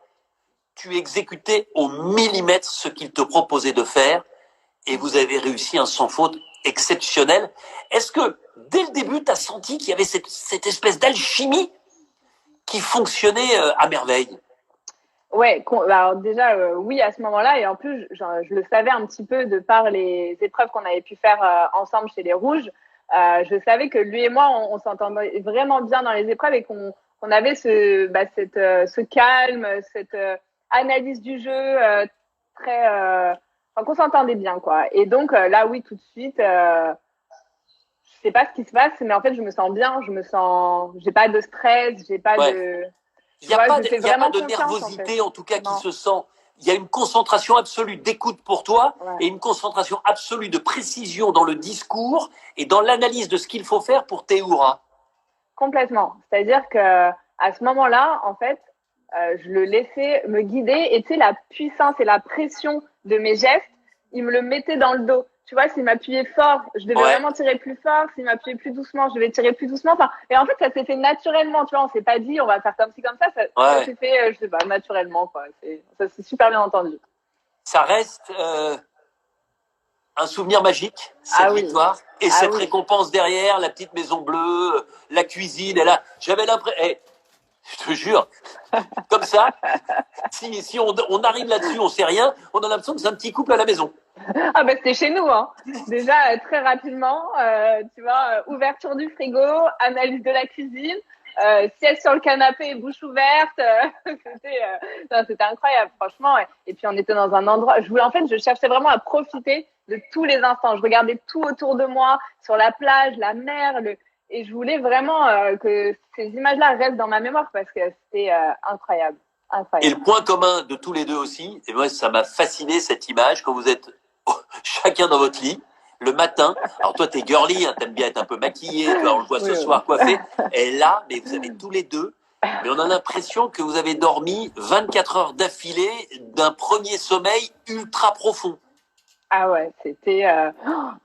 Speaker 1: Tu exécutais au millimètre ce qu'ils te proposaient de faire et vous avez réussi un sans faute exceptionnel. Est-ce que dès le début, tu as senti qu'il y avait cette espèce d'alchimie qui fonctionnait à merveille?
Speaker 2: Ouais, alors déjà, oui, à ce moment-là, et en plus, je le savais un petit peu de par les épreuves qu'on avait pu faire ensemble chez les Rouges. Je savais que lui et moi, on s'entendait vraiment bien dans les épreuves et qu'on avait ce calme, cette analyse du jeu très, enfin, qu'on s'entendait bien, quoi. Et donc là, oui, tout de suite, je sais pas ce qui se passe, mais en fait, je me sens bien, j'ai pas de stress, j'ai pas de.
Speaker 1: Il n'y a pas de nervosité, en tout cas, qui se sent. Il y a une concentration absolue d'écoute pour toi et une concentration absolue de précision dans le discours et dans l'analyse de ce qu'il faut faire pour Théoura.
Speaker 2: Complètement. C'est-à-dire que à ce moment-là, en fait, je le laissais me guider et tu sais, la puissance et la pression de mes gestes, il me le mettait dans le dos. Tu vois, s'il m'appuyait fort, je devais vraiment tirer plus fort. S'il m'appuyait plus doucement, je devais tirer plus doucement. Enfin, et en fait, ça s'est fait naturellement. Tu vois, on s'est pas dit, on va faire comme ci, comme ça. Ça s'est fait, je sais pas, naturellement, quoi. Ça s'est super bien entendu.
Speaker 1: Ça reste un souvenir magique, cette victoire. Et cette récompense derrière, la petite maison bleue, la cuisine. Et là, j'avais l'impression, je te jure, comme ça, si on arrive là-dessus, on sait rien, on a l'impression que c'est un petit couple à la maison.
Speaker 2: Ah ben c'était chez nous, hein. Déjà très rapidement, tu vois, ouverture du frigo, analyse de la cuisine, siège sur le canapé, bouche ouverte, c'était incroyable, franchement. Et puis on était dans un endroit, je cherchais vraiment à profiter de tous les instants. Je regardais tout autour de moi, sur la plage, la mer, et je voulais vraiment que ces images-là restent dans ma mémoire parce que c'était incroyable.
Speaker 1: Et le point commun de tous les deux aussi, et moi ça m'a fasciné cette image quand vous êtes chacun dans votre lit le matin. Alors toi t'es girly, hein, t'aimes bien être un peu maquillée, tu vois, on le voit ce soir coiffé. Et là, mais vous avez tous les deux, mais on a l'impression que vous avez dormi 24 heures d'affilée d'un premier sommeil ultra profond.
Speaker 2: Ah ouais, c'était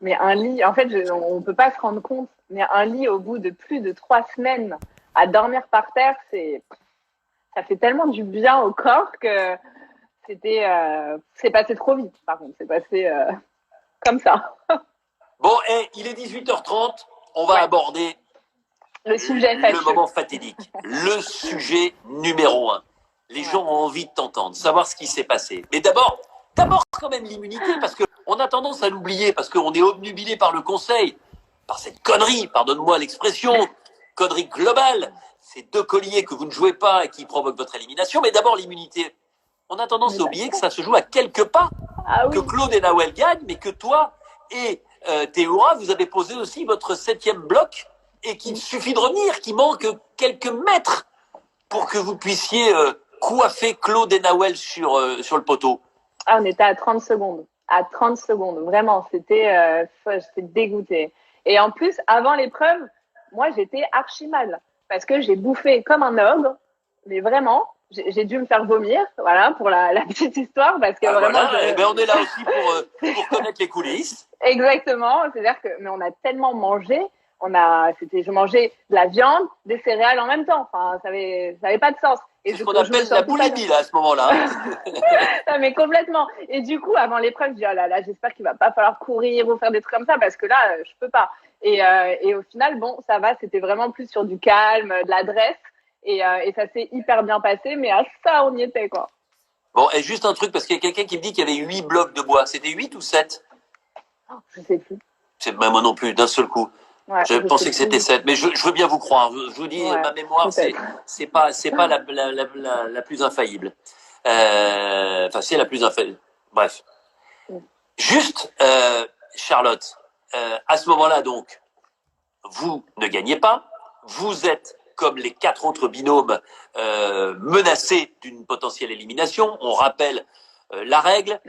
Speaker 2: mais un lit. En fait, on peut pas se rendre compte, mais un lit au bout de plus de 3 semaines à dormir par terre, ça fait tellement du bien au corps que c'est passé trop vite. Par contre, c'est passé comme ça.
Speaker 1: Bon, il est 18h30. On va aborder le moment fatidique, le sujet numéro 1. Les gens ont envie de t'entendre, savoir ce qui s'est passé. Mais d'abord quand même l'immunité, parce qu'on a tendance à l'oublier, parce qu'on est obnubilé par le conseil, par cette connerie, pardonne-moi l'expression, connerie globale, ces 2 colliers que vous ne jouez pas et qui provoquent votre élimination. Mais d'abord l'immunité. On a tendance à oublier que ça se joue à quelques pas, que Claude et Nawel gagnent, mais que toi et Théoura, vous avez posé aussi votre 7e bloc et qu'il suffit de revenir, qu'il manque quelques mètres pour que vous puissiez coiffer Claude et Nawel sur le poteau.
Speaker 2: Ah, on était à 30 secondes. À 30 secondes. Vraiment, j'étais dégoûtée. Et en plus, avant l'épreuve, moi, j'étais archi mal. Parce que j'ai bouffé comme un ogre. Mais vraiment, j'ai dû me faire vomir. Voilà, pour la petite histoire. Parce que vraiment.
Speaker 1: On est là aussi pour connaître les coulisses.
Speaker 2: Exactement. C'est-à-dire mais on a tellement mangé. Je mangeais de la viande, des céréales en même temps. Enfin, ça avait pas de sens.
Speaker 1: C'est ce qu'on appelle la boulimie, là, à ce moment-là.
Speaker 2: Non, mais complètement. Et du coup, avant l'épreuve, je dis, oh là là, j'espère qu'il va pas falloir courir ou faire des trucs comme ça, parce que là, je peux pas. Et au final, bon, ça va, c'était vraiment plus sur du calme, de l'adresse, et ça s'est hyper bien passé, mais à ça, on y était, quoi.
Speaker 1: Bon, et juste un truc, parce qu'il y a quelqu'un qui me dit qu'il y avait 8 blocs de bois. C'était 8 ou 7?
Speaker 2: Je sais plus.
Speaker 1: C'est moi non plus, d'un seul coup. Ouais, je pensais que c'était 7, mais je veux bien vous croire. Je vous dis, ma mémoire, c'est pas la plus infaillible. Enfin, c'est la plus infaillible. Bref. Juste, Charlotte, à ce moment-là, donc, vous ne gagnez pas. Vous êtes, comme les 4 autres binômes, menacés d'une potentielle élimination. On rappelle la règle.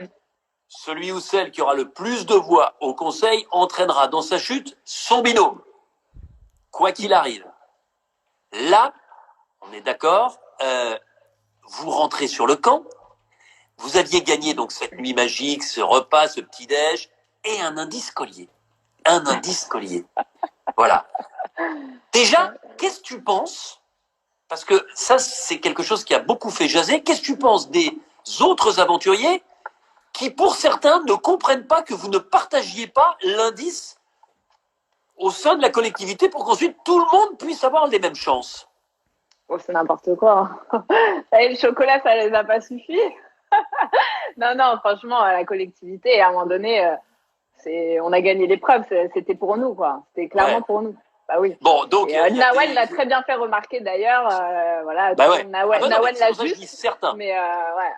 Speaker 1: Celui ou celle qui aura le plus de voix au conseil entraînera dans sa chute son binôme, quoi qu'il arrive. Là, on est d'accord, vous rentrez sur le camp, vous aviez gagné donc cette nuit magique, ce repas, ce petit-déj, et un indice collier. Un indice collier. Voilà. Déjà, qu'est-ce que tu penses? Parce que ça, c'est quelque chose qui a beaucoup fait jaser. Qu'est-ce que tu penses des autres aventuriers qui, pour certains, ne comprennent pas que vous ne partagiez pas l'indice au sein de la collectivité pour qu'ensuite tout le monde puisse avoir les mêmes chances?
Speaker 2: Oh, c'est n'importe quoi. Le chocolat, ça les a pas suffi. Non, franchement, la collectivité, à un moment donné, on a gagné l'épreuve. C'était pour nous, quoi. C'était clairement pour nous. Bah oui.
Speaker 1: Bon, donc.
Speaker 2: Nawel l'a très bien fait remarquer d'ailleurs. Voilà.
Speaker 1: Bah ouais.
Speaker 2: Nawel l'a juste.
Speaker 1: Je dis certain.
Speaker 2: Mais ouais.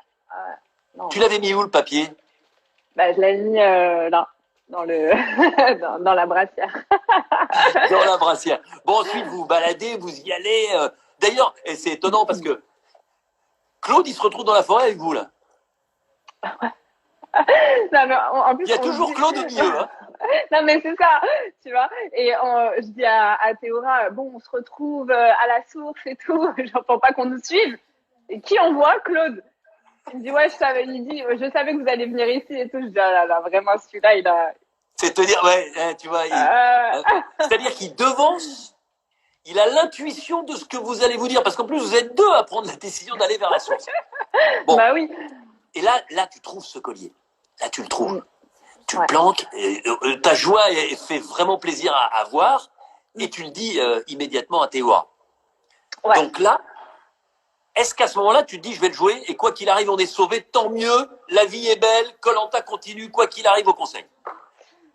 Speaker 1: Non. Tu l'avais mis où le papier?
Speaker 2: Bah, je l'avais mis là, dans dans la brassière.
Speaker 1: Dans la brassière. Bon, ensuite vous vous baladez, vous y allez. D'ailleurs, et c'est étonnant parce que Claude, il se retrouve dans la forêt avec vous là.
Speaker 2: Non, mais en plus,
Speaker 1: il y a toujours Claude au milieu. Hein.
Speaker 2: Non, mais c'est ça, tu vois. Et je dis à Théora, bon, on se retrouve à la source et tout. J'entends pas qu'on nous suive. Et qui on voit? Claude. Il me dit, ouais, je savais que vous allez venir ici et tout. Je dis, ah là, vraiment, celui-là, il a.
Speaker 1: C'est te dire, ouais, tu vois, c'est-à-dire qu'il devance, il a l'intuition de ce que vous allez vous dire. Parce qu'en plus, vous êtes deux à prendre la décision d'aller vers la source. Bon.
Speaker 2: Bah oui.
Speaker 1: Et là, tu trouves ce collier. Là, tu le trouves. Tu le planques. Ta joie fait vraiment plaisir à voir. Et tu le dis immédiatement à Théora. Ouais. Donc là, est-ce qu'à ce moment-là, tu te dis, je vais le jouer et quoi qu'il arrive, on est sauvé, tant mieux, la vie est belle, Koh-Lanta continue, quoi qu'il arrive au conseil?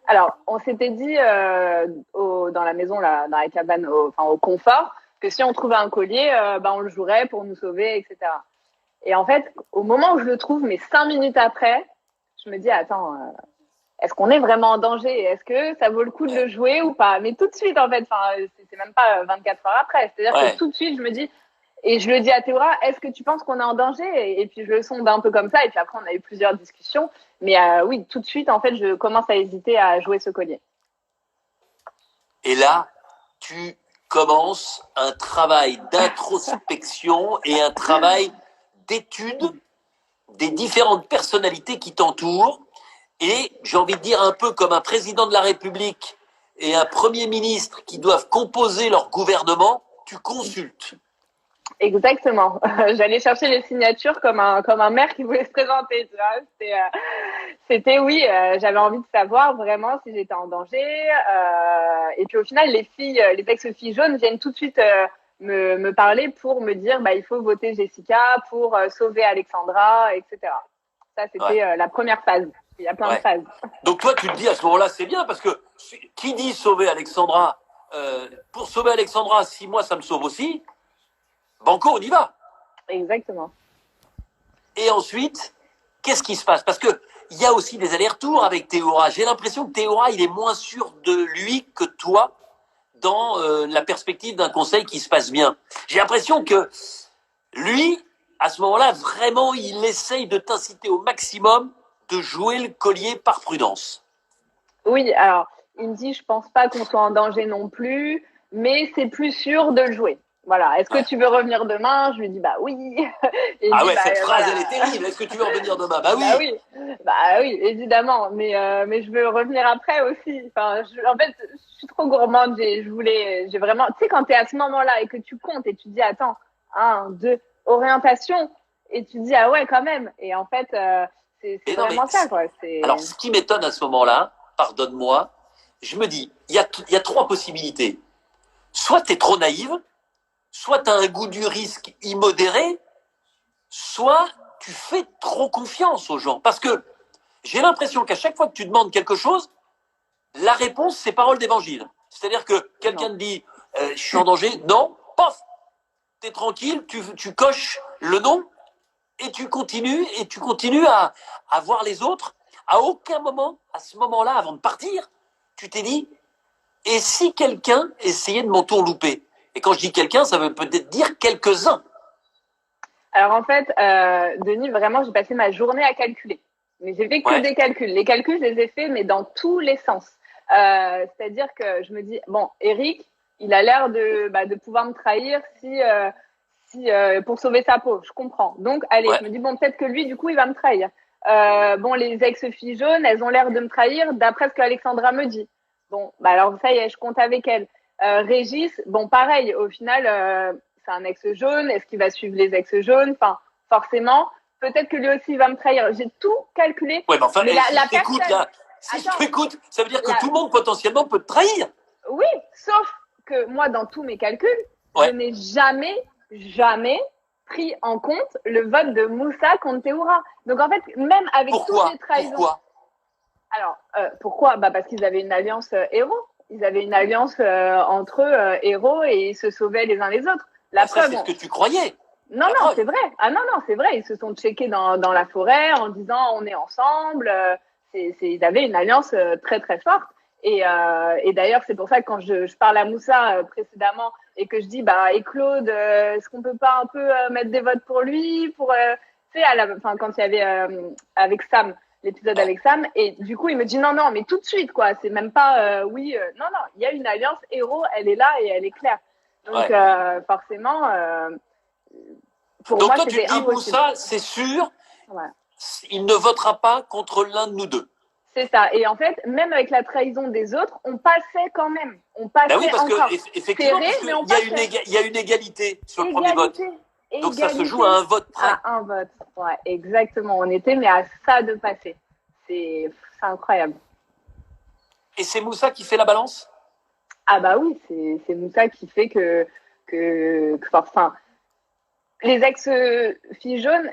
Speaker 2: Alors, on s'était dit dans la maison, là, dans la cabane, au confort, que si on trouvait un collier, on le jouerait pour nous sauver, etc. Et en fait, au moment où je le trouve, mais 5 minutes après, je me dis, attends, est-ce qu'on est vraiment en danger? Est-ce que ça vaut le coup de le jouer ou pas? Mais tout de suite, en fait, c'est même pas 24 heures après. C'est-à-dire que tout de suite, je me dis, et je le dis à Théora, est-ce que tu penses qu'on est en danger? Et puis, je le sonde un peu comme ça. Et puis après, on a eu plusieurs discussions. Mais oui, tout de suite, en fait, je commence à hésiter à jouer ce collier.
Speaker 1: Et là, tu commences un travail d'introspection et un travail d'étude des différentes personnalités qui t'entourent. Et j'ai envie de dire un peu comme un président de la République et un premier ministre qui doivent composer leur gouvernement, tu consultes.
Speaker 2: Exactement. J'allais chercher les signatures comme un maire qui voulait se présenter. Tu vois. C'était oui, j'avais envie de savoir vraiment si j'étais en danger. Et puis au final, les ex-filles jaunes viennent tout de suite me parler pour me dire il faut voter Jessica pour sauver Alexandra, etc. Ça, c'était la première phase. Il y a plein de phases.
Speaker 1: Donc toi, tu te dis à ce moment-là, c'est bien parce que qui dit sauver Alexandra, pour sauver Alexandra, si moi ça me sauve aussi, banco, on y va.
Speaker 2: Exactement.
Speaker 1: Et ensuite, qu'est-ce qui se passe? Parce que il y a aussi des allers-retours avec Théora. J'ai l'impression que Théora, il est moins sûr de lui que toi dans la perspective d'un conseil qui se passe bien. J'ai l'impression que lui, à ce moment-là, vraiment, il essaye de t'inciter au maximum de jouer le collier par prudence.
Speaker 2: Oui, alors, il me dit, je pense pas qu'on soit en danger non plus, mais c'est plus sûr de le jouer. Voilà. Est-ce que tu veux revenir demain? Je lui dis, oui.
Speaker 1: Et cette phrase, elle est terrible. Est-ce que tu veux revenir demain? Oui.
Speaker 2: Oui, évidemment. Mais je veux revenir après aussi. Enfin, en fait, je suis trop gourmande. J'ai vraiment, tu sais, quand t'es à ce moment-là et que tu comptes et tu dis, attends, 1, 2, orientation. Et tu dis, ah ouais, quand même. Et en fait, c'est vraiment ça, quoi.
Speaker 1: Alors, ce qui m'étonne à ce moment-là, pardonne-moi, je me dis, il y a 3 possibilités. Soit t'es trop naïve, soit tu as un goût du risque immodéré, soit tu fais trop confiance aux gens. Parce que j'ai l'impression qu'à chaque fois que tu demandes quelque chose, la réponse, c'est parole d'évangile. C'est-à-dire que quelqu'un te dit « je suis en danger », non, pof, t'es tranquille, tu coches le non, et tu continues à voir les autres. À aucun moment, à ce moment-là, avant de partir, tu t'es dit « et si quelqu'un essayait de m'entourlouper ?» Et quand je dis quelqu'un, ça veut peut-être dire quelques-uns.
Speaker 2: Alors en fait, Denis, vraiment, j'ai passé ma journée à calculer. Mais j'ai fait que des calculs. Les calculs, je les ai faits, mais dans tous les sens. C'est-à-dire que je me dis, bon, Eric, il a l'air de pouvoir me trahir si pour sauver sa peau. Je comprends. Donc, allez,
Speaker 1: Ouais.
Speaker 2: je me dis, bon, peut-être que lui, du coup, il va me trahir. Bon, les ex-filles jaunes, elles ont l'air de me trahir d'après ce que Alexandra me dit. Bon, bah alors ça y est, je compte avec elle. Régis, bon, pareil, au final, c'est un ex jaune. Est-ce qu'il va suivre les ex jaunes? Enfin, forcément, peut-être que lui aussi il va me trahir. J'ai tout calculé.
Speaker 1: Ouais, mais enfin,
Speaker 2: Mais
Speaker 1: si
Speaker 2: la
Speaker 1: je t'écoute
Speaker 2: personne,
Speaker 1: là, si je
Speaker 2: attends,
Speaker 1: t'écoute, ça veut dire que
Speaker 2: la,
Speaker 1: tout le monde potentiellement peut te trahir.
Speaker 2: oui, sauf que moi, dans tous mes calculs, je
Speaker 1: Ouais.
Speaker 2: n'ai jamais pris en compte le vote de Moussa contre Théoura. Donc en fait, même avec toutes les trahisons. Alors, pourquoi? Bah parce qu'ils avaient une alliance héros. Ils avaient une alliance entre eux, héros, et ils se sauvaient les uns les autres. La
Speaker 1: Ça,
Speaker 2: preuve.
Speaker 1: c'est ce que tu croyais.
Speaker 2: Non, non, c'est vrai. Ah non, non, c'est vrai. Ils se sont checkés dans la forêt en disant on est ensemble. Ils avaient une alliance très, très forte. Et d'ailleurs, c'est pour ça que quand je parle à Moussa précédemment et que je dis, bah, et Claude, est-ce qu'on peut pas un peu mettre des votes pour lui, pour, tu sais, quand il y avait avec Sam, l'épisode avec Sam, et du coup, il me dit non, non, mais tout de suite, quoi. C'est même pas, oui, non, non, il y a une alliance héros, elle est là et elle est claire. Donc, forcément, pour
Speaker 1: Donc
Speaker 2: moi,
Speaker 1: toi, tu
Speaker 2: c'était
Speaker 1: te dis,
Speaker 2: impossible.
Speaker 1: Moussa, c'est sûr,
Speaker 2: Ouais.
Speaker 1: il ne votera pas contre l'un de nous deux.
Speaker 2: C'est ça. Et en fait, même avec la trahison des autres, on passait quand même. On passait
Speaker 1: Ben oui, parce que
Speaker 2: encore.
Speaker 1: effectivement,
Speaker 2: Serré, mais on
Speaker 1: il y a une égalité sur le premier vote.
Speaker 2: Égalité.
Speaker 1: Donc
Speaker 2: Égalité.
Speaker 1: ça se joue à un vote près.
Speaker 2: À un vote. Ouais, exactement. On était, mais à ça de passer. C'est incroyable.
Speaker 1: Et c'est Moussa qui fait la balance?
Speaker 2: Ah bah oui, c'est Moussa qui fait enfin, les ex-filles jaunes,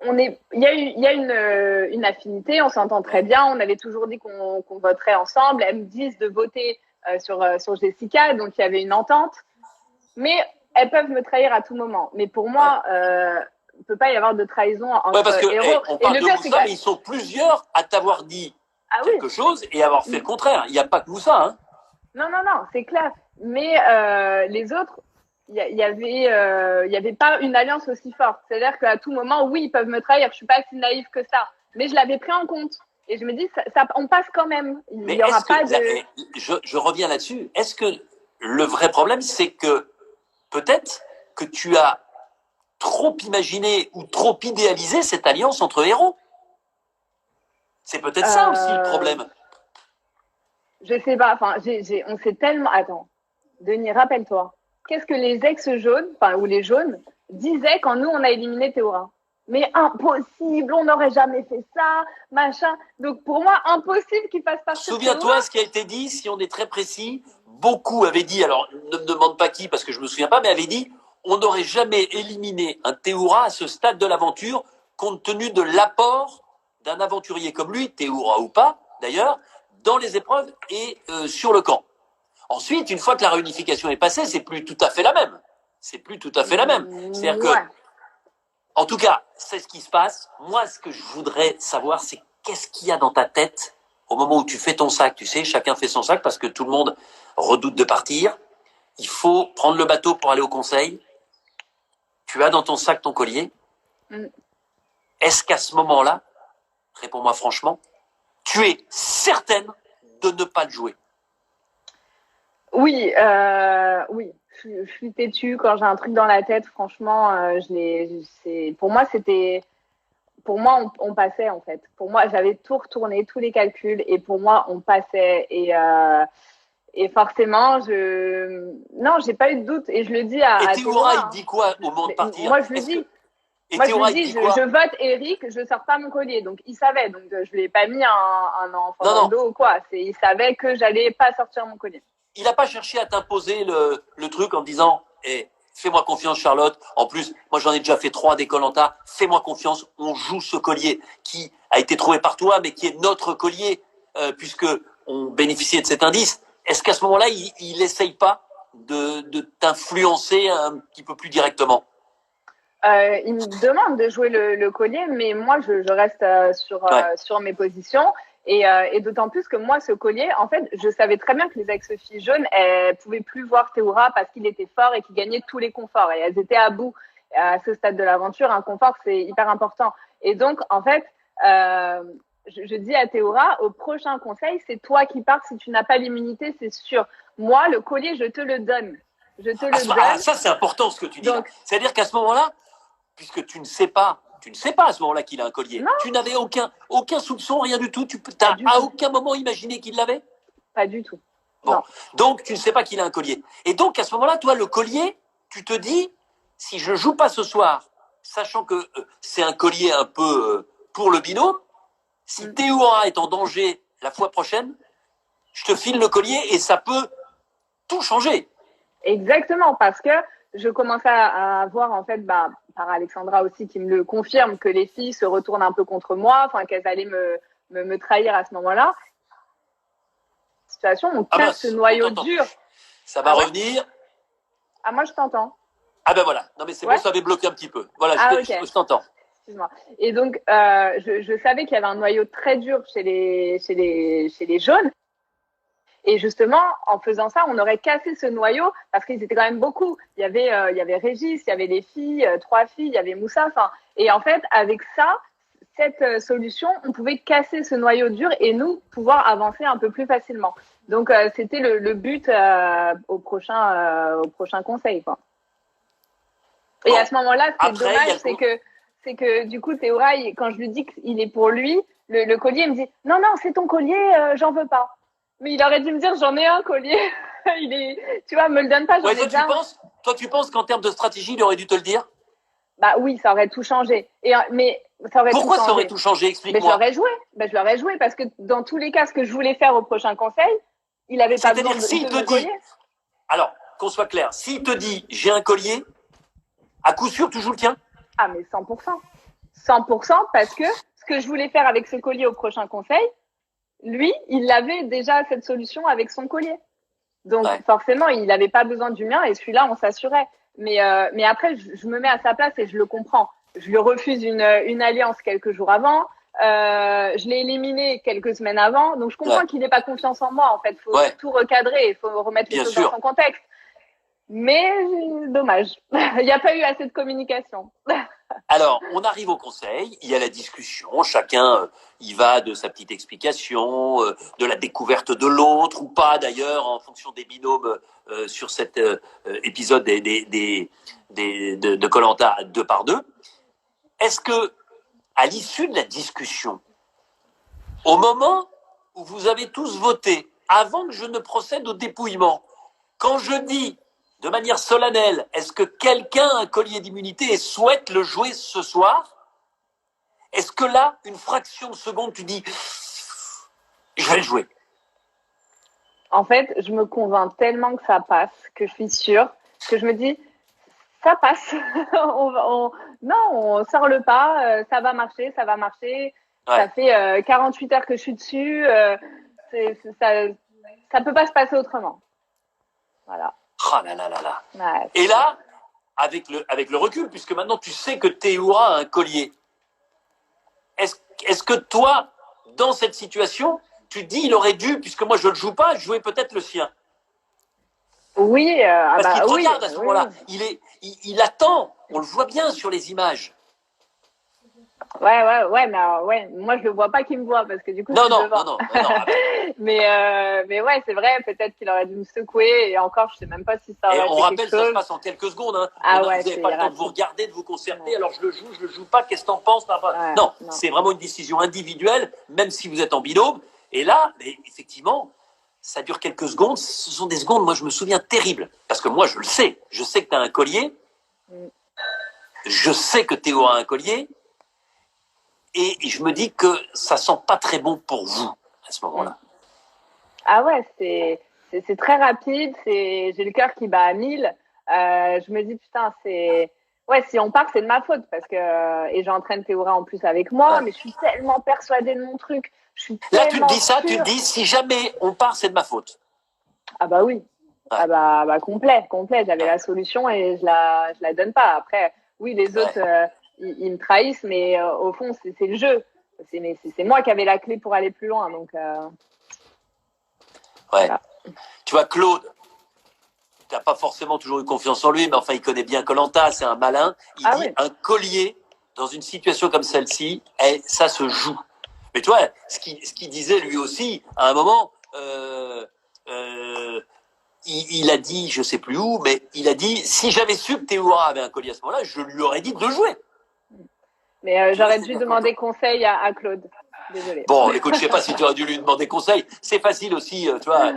Speaker 2: il y a une affinité, on s'entend très bien. On avait toujours dit qu'on voterait ensemble. Elles me disent de voter sur Jessica, donc il y avait une entente. Mais elles peuvent me trahir à tout moment. Mais pour moi, il ne peut pas y avoir de trahison entre
Speaker 1: parce que,
Speaker 2: héros.
Speaker 1: on parle de Moussa, mais ils sont plusieurs à t'avoir dit quelque chose et avoir fait le contraire. Il n'y a pas que Moussa. Hein.
Speaker 2: Non, non, non, c'est clair. Mais les autres, il y avait pas une alliance aussi forte. C'est-à-dire qu'à tout moment, oui, ils peuvent me trahir. Je suis pas si naïve que ça. Mais je l'avais pris en compte. Et je me dis, on passe quand même. Il n'y aura pas de...
Speaker 1: Je reviens là-dessus. Est-ce que le vrai problème, c'est que peut-être que tu as trop imaginé ou trop idéalisé cette alliance entre héros? C'est peut-être ça aussi le problème.
Speaker 2: Je sais pas. Enfin, on s'est tellement... Attends, Denis, rappelle-toi. Qu'est-ce que les ex-jaunes, enfin, ou les jaunes, disaient quand nous, on a éliminé Théora? Mais impossible, on n'aurait jamais fait ça, machin. Donc pour moi, impossible qu'il fasse partie.
Speaker 1: Souviens-toi ce qui a été dit, si on est très précis, beaucoup avaient dit, alors ne me demande pas qui parce que je me souviens pas, mais avaient dit, on n'aurait jamais éliminé un Théoura à ce stade de l'aventure compte tenu de l'apport d'un aventurier comme lui, Théoura ou pas d'ailleurs, dans les épreuves et sur le camp. Ensuite, une fois que la réunification est passée, c'est plus tout à fait la même. C'est plus tout à fait la même. C'est-à-dire que, en tout cas, c'est ce qui se passe. Moi, ce que je voudrais savoir, c'est qu'est-ce qu'il y a dans ta tête au moment où tu fais ton sac. Tu sais, chacun fait son sac parce que tout le monde redoute de partir. Il faut prendre le bateau pour aller au conseil. Tu as dans ton sac ton collier. Est-ce qu'à ce moment-là, réponds-moi franchement, tu es certaine de ne pas le jouer?
Speaker 2: Oui, oui. Je suis têtue quand j'ai un truc dans la tête. Franchement, pour moi, on passait en fait. Pour moi, j'avais tout retourné, tous les calculs, et pour moi, on passait. Et forcément, non, j'ai pas eu de doute, et je le dis à
Speaker 1: Théoura, il dit quoi au moment de partir?
Speaker 2: Moi, je lui dis. Moi, je lui dis, je vote Eric, je sors pas mon collier. Donc, il savait. Donc, je lui ai pas mis un enfant dans le dos ou quoi. Il savait que j'allais pas sortir mon collier.
Speaker 1: Il n'a pas cherché à t'imposer le truc en disant fais-moi confiance, Charlotte. En plus, moi, j'en ai déjà fait 3 des Koh-Lanta. Fais-moi confiance, on joue ce collier qui a été trouvé par toi, mais qui est notre collier, puisque on bénéficiait de cet indice. Est-ce qu'à ce moment-là, il n'essaye pas de t'influencer un petit peu plus directement?
Speaker 2: Il me demande de jouer le collier, mais moi, je reste sur mes positions. Et d'autant plus que moi, ce collier, en fait, je savais très bien que les ex-filles jaunes, elles pouvaient plus voir Théoura parce qu'il était fort et qu'il gagnait tous les conforts. Et elles étaient à bout à ce stade de l'aventure. Un confort, c'est hyper important. Et donc, en fait, je dis à Théora, au prochain conseil, c'est toi qui pars si tu n'as pas l'immunité, c'est sûr. Moi, le collier, je te le donne. Je te le donne.
Speaker 1: Ça, c'est important ce que tu dis.
Speaker 2: Donc,
Speaker 1: c'est-à-dire qu'à ce moment-là, puisque tu ne sais pas à ce moment-là qu'il a un collier.
Speaker 2: Non.
Speaker 1: Tu n'avais aucun soupçon, rien du tout. Tu n'as à aucun moment imaginé qu'il l'avait?
Speaker 2: Pas du tout.
Speaker 1: Bon.
Speaker 2: Non.
Speaker 1: Donc, tu ne sais pas qu'il a un collier. Et donc, à ce moment-là, toi, le collier, tu te dis, si je joue pas ce soir, sachant que c'est un collier un peu pour le binôme, si Théora est en danger la fois prochaine, je te file le collier et ça peut tout changer.
Speaker 2: Exactement, parce que je commençais à voir, en fait, par Alexandra aussi, qui me le confirme, que les filles se retournent un peu contre moi, enfin, qu'elles allaient me trahir à ce moment-là. Situation, on casse ce noyau dur.
Speaker 1: Ça va revenir.
Speaker 2: Ah, moi, je t'entends.
Speaker 1: Ah ben voilà. Non, mais c'est bon, ça avait bloqué un petit peu. Voilà, je t'entends.
Speaker 2: Excuse-moi. Et donc, je savais qu'il y avait un noyau très dur chez les jaunes. Et justement, en faisant ça, on aurait cassé ce noyau parce qu'ils étaient quand même beaucoup. Il y avait Régis, il y avait les filles, 3 filles, il y avait Moussa. Et en fait, avec ça, cette solution, on pouvait casser ce noyau dur et nous pouvoir avancer un peu plus facilement. Donc, c'était le but au prochain conseil, quoi. Et à ce moment-là, ce qui est dommage, c'est que du coup, Théora, quand je lui dis qu'il est pour lui, le collier, il me dit « Non, c'est ton collier, j'en veux pas. » Mais il aurait dû me dire « J'en ai un collier. » Tu vois, me le donne pas, j'en ai déjà.
Speaker 1: Toi, tu penses qu'en termes de stratégie, il aurait dû te le dire?
Speaker 2: Bah oui, ça aurait tout changé.
Speaker 1: Pourquoi ça aurait tout changé? Explique-moi.
Speaker 2: Je l'aurais joué parce que dans tous les cas, ce que je voulais faire au prochain conseil, il avait pas besoin de mon collier.
Speaker 1: Alors, qu'on soit clair, s'il te dit « J'ai un collier », à coup sûr, tu joues le tien?
Speaker 2: Ah, mais 100%. 100% parce que ce que je voulais faire avec ce collier au prochain conseil, lui, il avait déjà cette solution avec son collier. Donc, forcément, il n'avait pas besoin du mien et celui-là, on s'assurait. Mais après, je me mets à sa place et je le comprends. Je lui refuse une alliance quelques jours avant. Je l'ai éliminé quelques semaines avant. Donc, je comprends qu'il n'ait pas confiance en moi. En fait, il faut tout recadrer. Il faut remettre les choses dans son contexte. Mais dommage, il n'y a pas eu assez de communication.
Speaker 1: Alors, on arrive au conseil, il y a la discussion, chacun y va de sa petite explication, de la découverte de l'autre, ou pas d'ailleurs, en fonction des binômes sur cet épisode de Koh-Lanta 2 par 2. Est-ce que, à l'issue de la discussion, au moment où vous avez tous voté, avant que je ne procède au dépouillement, quand je dis de manière solennelle, est-ce que quelqu'un a un collier d'immunité et souhaite le jouer ce soir? Est-ce que là, une fraction de seconde, tu dis je vais le jouer?
Speaker 2: En fait, je me convainc tellement que ça passe, que je suis sûre, que je me dis ça passe. on sort le pas, ça va marcher. Ça fait 48 heures que je suis dessus. Ça peut pas se passer autrement. Voilà.
Speaker 1: Oh là là là là. Ouais, et là, avec le recul, puisque maintenant tu sais que Théora a un collier, est-ce que toi, dans cette situation, tu dis il aurait dû, puisque moi je ne le joue pas, jouer peut-être le sien?
Speaker 2: Oui.
Speaker 1: Parce qu'il te regarde à ce moment-là. Il attend, on le voit bien sur les images.
Speaker 2: Ouais, mais moi je le vois pas qu'il me voit parce que du coup
Speaker 1: non.
Speaker 2: mais ouais, c'est vrai, peut-être qu'il aurait dû me secouer et encore je sais même pas si ça aurait été quelque chose.
Speaker 1: On rappelle, ça se passe en quelques secondes, hein. Vous n'avez pas le temps de vous regarder, de vous concerter, alors je le joue pas, qu'est-ce que t'en penses? Non, c'est vraiment une décision individuelle, même si vous êtes en binôme. Et là, mais effectivement, ça dure quelques secondes, ce sont des secondes, moi je me souviens, terribles, parce que moi je le sais, je sais que tu as un collier, je sais que Théo a un collier. Et je me dis que ça sent pas très bon pour vous à ce moment-là.
Speaker 2: Ah ouais, c'est très rapide. J'ai le cœur qui bat à 1000. Je me dis putain, si on part, c'est de ma faute parce que et j'entraîne Théora en plus avec moi, mais je suis tellement persuadée de mon truc.
Speaker 1: Là, tu te dis ça, tu te dis si jamais on part, c'est de ma faute.
Speaker 2: Ah bah oui. Ah bah complet. J'avais la solution et je la donne pas. Après, oui, les autres. Ils me trahissent, mais au fond, c'est le jeu. C'est moi qui avais la clé pour aller plus loin. Donc,
Speaker 1: voilà. Tu vois, Claude, tu n'as pas forcément toujours eu confiance en lui, mais enfin, il connaît bien Koh-Lanta, c'est un malin. Il dit un collier, dans une situation comme celle-ci, ça se joue. Mais tu vois, ce qu'il disait lui aussi, à un moment, il a dit, je sais plus où, mais il a dit, si j'avais su que Théoura avait un collier à ce moment-là, je lui aurais dit de jouer.
Speaker 2: Mais j'aurais dû demander conseil à Claude. Désolée.
Speaker 1: Bon, écoute, je sais pas si tu aurais dû lui demander conseil. C'est facile aussi, tu vois.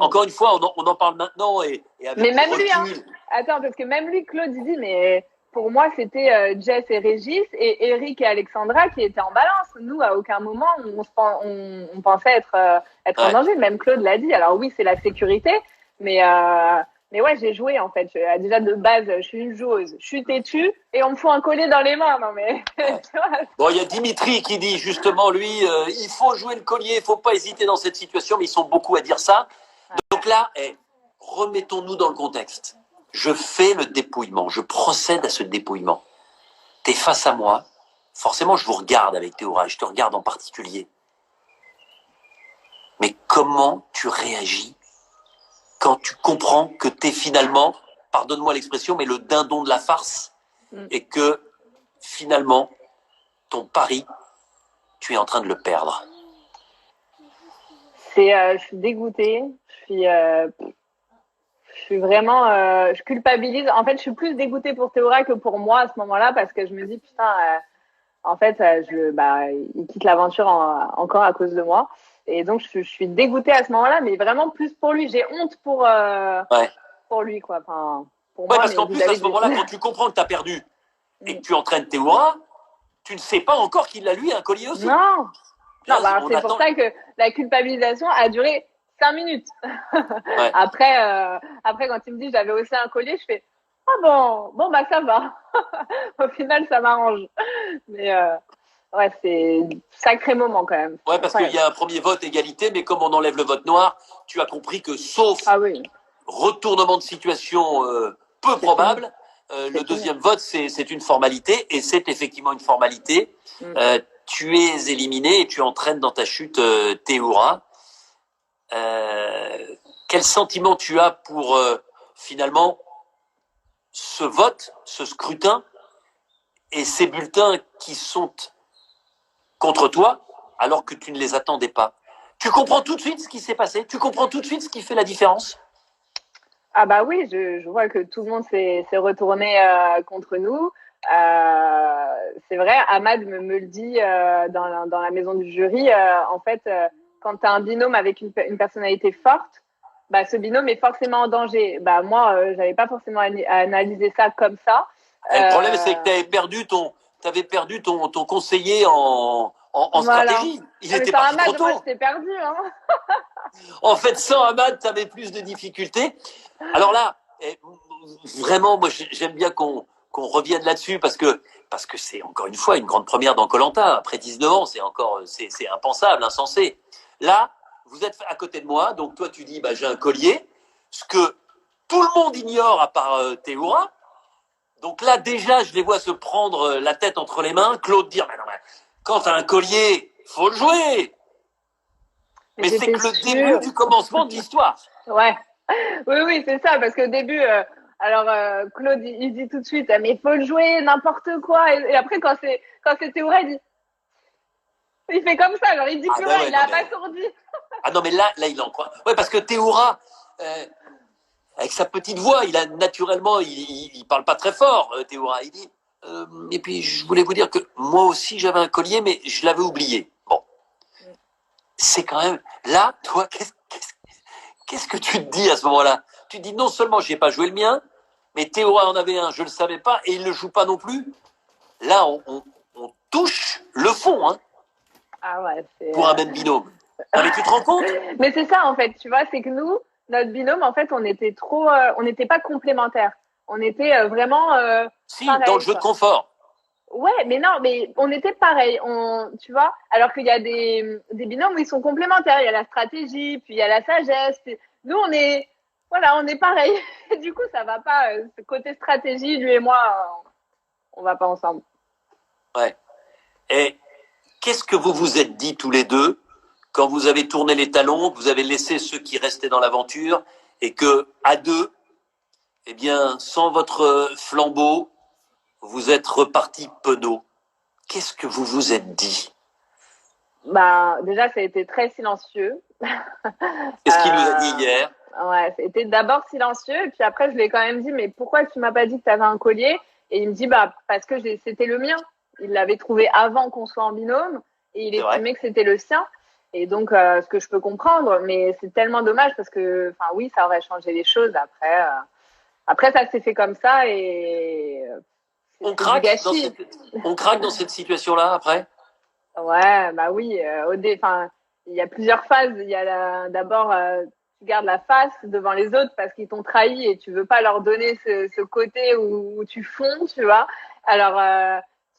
Speaker 1: Encore une fois, on en parle maintenant et avec
Speaker 2: mais même
Speaker 1: recul.
Speaker 2: Lui, hein. Attends, parce que même lui, Claude, il dit, mais pour moi, c'était Jess et Régis et Eric et Alexandra qui étaient en balance. Nous, à aucun moment, on pensait être en danger. Même Claude l'a dit. Alors oui, c'est la sécurité, mais ouais, j'ai joué en fait. Déjà de base, je suis une joueuse. Je suis têtue et on me fout un collier dans les mains. Non mais. Tu vois,
Speaker 1: bon, il y a Dimitri qui dit justement lui, il faut jouer le collier, il faut pas hésiter dans cette situation, mais ils sont beaucoup à dire ça. Donc là, remettons-nous dans le contexte. Je fais le dépouillement, je procède à ce dépouillement. T'es face à moi, forcément je vous regarde avec Théoura, je te regarde en particulier. Mais comment tu réagis quand tu comprends que t'es finalement, pardonne-moi l'expression, mais le dindon de la farce, et que finalement, ton pari, tu es en train de le perdre?
Speaker 2: Je suis dégoûtée, je suis vraiment, je culpabilise. En fait, je suis plus dégoûtée pour Théoura que pour moi à ce moment-là parce que je me dis putain, en fait, il quitte l'aventure encore à cause de moi. Et donc, je suis dégoûtée à ce moment-là, mais vraiment plus pour lui. J'ai honte pour lui, quoi. Enfin, pour moi.
Speaker 1: Parce qu'en plus, à ce moment-là, quand tu comprends que tu as perdu et que tu entraînes Théoura, tu ne sais pas encore qu'il a lui un collier aussi.
Speaker 2: Non. Non, c'est pour ça que la culpabilisation a duré 5 minutes. Après, quand il me dit j'avais aussi un collier, je fais ah bon bah ça va. Au final, ça m'arrange. Mais ouais, c'est un sacré moment quand même.
Speaker 1: Ouais, parce qu'il y a un premier vote égalité, mais comme on enlève le vote noir, tu as compris que sauf retournement de situation peu probable, le deuxième vote, c'est une formalité, et c'est effectivement une formalité. Tu es éliminé et tu entraînes dans ta chute Théoura. Quel sentiment tu as pour finalement ce vote, ce scrutin et ces bulletins qui sont contre toi alors que tu ne les attendais pas? Tu comprends tout de suite ce qui s'est passé? Tu comprends tout de suite ce qui fait la différence?
Speaker 2: Ah bah oui, je vois que tout le monde s'est retourné contre nous. C'est vrai, Ahmad me le dit dans la maison du jury. En fait, quand tu as un binôme avec une personnalité forte, bah, ce binôme est forcément en danger. Bah, moi, j'avais pas forcément analysé ça comme ça.
Speaker 1: Le problème, c'est que tu avais perdu ton conseiller en stratégie. Il était parti trop tôt.
Speaker 2: Moi, je t'ai perdu. Hein.
Speaker 1: En fait, sans Ahmad, tu avais plus de difficultés. Alors là, vraiment, moi, j'aime bien qu'on revienne là-dessus parce que c'est encore une fois une grande première dans Koh-Lanta. Après 19 ans, c'est impensable, insensé. Là, vous êtes à côté de moi, donc toi, tu dis, bah, j'ai un collier, ce que tout le monde ignore à part Théoura. Donc là, déjà, je les vois se prendre la tête entre les mains. Claude dire, mais non, mais quand t'as un collier, faut le jouer. Mais c'est que le début du commencement de l'histoire.
Speaker 2: Ouais. Oui, c'est ça, parce qu'au début, Claude, il dit tout de suite, mais il faut le jouer, n'importe quoi. Et après, quand c'est Théoura, il fait comme ça, genre il dit plus rien, il a abasourdi.
Speaker 1: Ah non, mais là, il en croit. Ouais, parce que Théoura, avec sa petite voix, naturellement, il parle pas très fort, Théoura. Il dit, et puis je voulais vous dire que moi aussi j'avais un collier, mais je l'avais oublié. Bon. C'est quand même, là, toi, qu'est-ce que tu te dis à ce moment-là? Tu te dis, non seulement j'ai pas joué le mien, mais Théoura en avait un, je le savais pas, et il le joue pas non plus. Là, on touche le fond, hein.
Speaker 2: Ah ouais,
Speaker 1: pour un même binôme. Non, mais tu te rends compte?
Speaker 2: Mais c'est ça, en fait, tu vois, c'est que nous, notre binôme, en fait, on n'était pas complémentaires. On était vraiment
Speaker 1: si, pareil, dans le jeu de confort.
Speaker 2: Ouais, mais non, mais on était pareil, tu vois, alors qu'il y a des binômes où ils sont complémentaires, il y a la stratégie, puis il y a la sagesse, puis nous on est pareil. Du coup, ça va pas, ce côté stratégie, lui et moi, on va pas ensemble.
Speaker 1: Ouais. Et qu'est-ce que vous vous êtes dit tous les deux quand vous avez tourné les talons, que vous avez laissé ceux qui restaient dans l'aventure et que à deux, eh bien, sans votre flambeau, vous êtes repartis penauds? Qu'est-ce que vous vous êtes dit?
Speaker 2: Bah, déjà, ça a été très silencieux.
Speaker 1: Qu'est-ce qu'il nous a dit hier?
Speaker 2: Ouais, c'était d'abord silencieux, et puis après, je lui ai quand même dit, mais pourquoi tu m'as pas dit que tu avais un collier? Et il me dit, bah, parce que c'était le mien. Il l'avait trouvé avant qu'on soit en binôme, et il
Speaker 1: C'est vrai?
Speaker 2: estimait que c'était le sien. Et donc, ce que je peux comprendre, mais c'est tellement dommage parce que, enfin, oui, ça aurait changé les choses. Après, ça s'est fait comme ça, et
Speaker 1: On
Speaker 2: c'est du
Speaker 1: craque dans
Speaker 2: gâchis.
Speaker 1: cette situation-là après?
Speaker 2: Ouais, bah oui. Enfin, il y a plusieurs phases. Il y a d'abord, tu gardes la face devant les autres parce qu'ils t'ont trahi et tu veux pas leur donner ce côté où tu fonds, tu vois. Alors,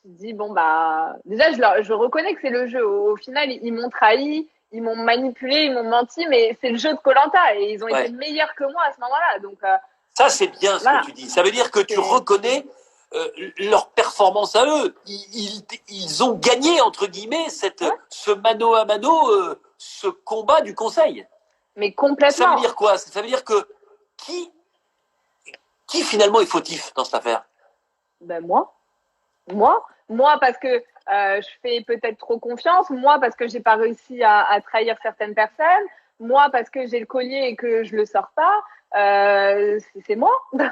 Speaker 2: tu te dis bon bah, déjà je reconnais que c'est le jeu. Au final, ils m'ont trahi, ils m'ont manipulé, ils m'ont menti, mais c'est le jeu de koh et ils ont été
Speaker 1: Ouais.
Speaker 2: meilleurs que moi à ce moment-là. Donc
Speaker 1: Ça, c'est bien ce que
Speaker 2: voilà.
Speaker 1: tu dis. Ça veut dire que tu reconnais leur performance à eux. Ils ont gagné, entre guillemets,
Speaker 2: Ouais,
Speaker 1: ce mano à mano, ce combat du conseil.
Speaker 2: mais
Speaker 1: Ça veut
Speaker 2: complètement.
Speaker 1: dire quoi? Ça veut dire que qui, qui finalement est fautif dans cette affaire?
Speaker 2: Ben moi parce que je fais peut-être trop confiance, moi parce que j'ai pas réussi à trahir certaines personnes, moi parce que j'ai le collier et que je le sors pas. C'est moi,
Speaker 1: Hmm.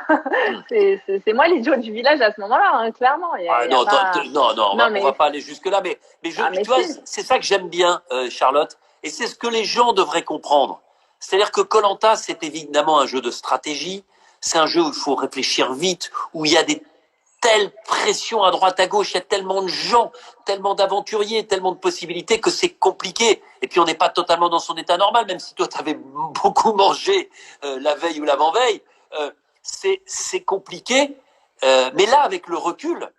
Speaker 2: c'est moi l'idiot du village à ce moment-là, hein, clairement.
Speaker 1: Ah,
Speaker 2: Y a
Speaker 1: non,
Speaker 2: pas.
Speaker 1: non,
Speaker 2: Non
Speaker 1: on va
Speaker 2: mais
Speaker 1: pas aller jusque-là. Mais
Speaker 2: ah mais
Speaker 1: tu vois,
Speaker 2: si.
Speaker 1: c'est ça que j'aime bien, Charlotte. Et c'est ce que les gens devraient comprendre. C'est-à-dire que koh c'est évidemment un jeu de stratégie. C'est un jeu où il faut réfléchir vite, où il y a des telle pression à droite à gauche, il y a tellement de gens, tellement d'aventuriers, tellement de possibilités que c'est compliqué. Et puis on n'est pas totalement dans son état normal, même si toi tu avais beaucoup mangé la veille ou l'avant-veille. C'est compliqué. Mais là, avec le recul,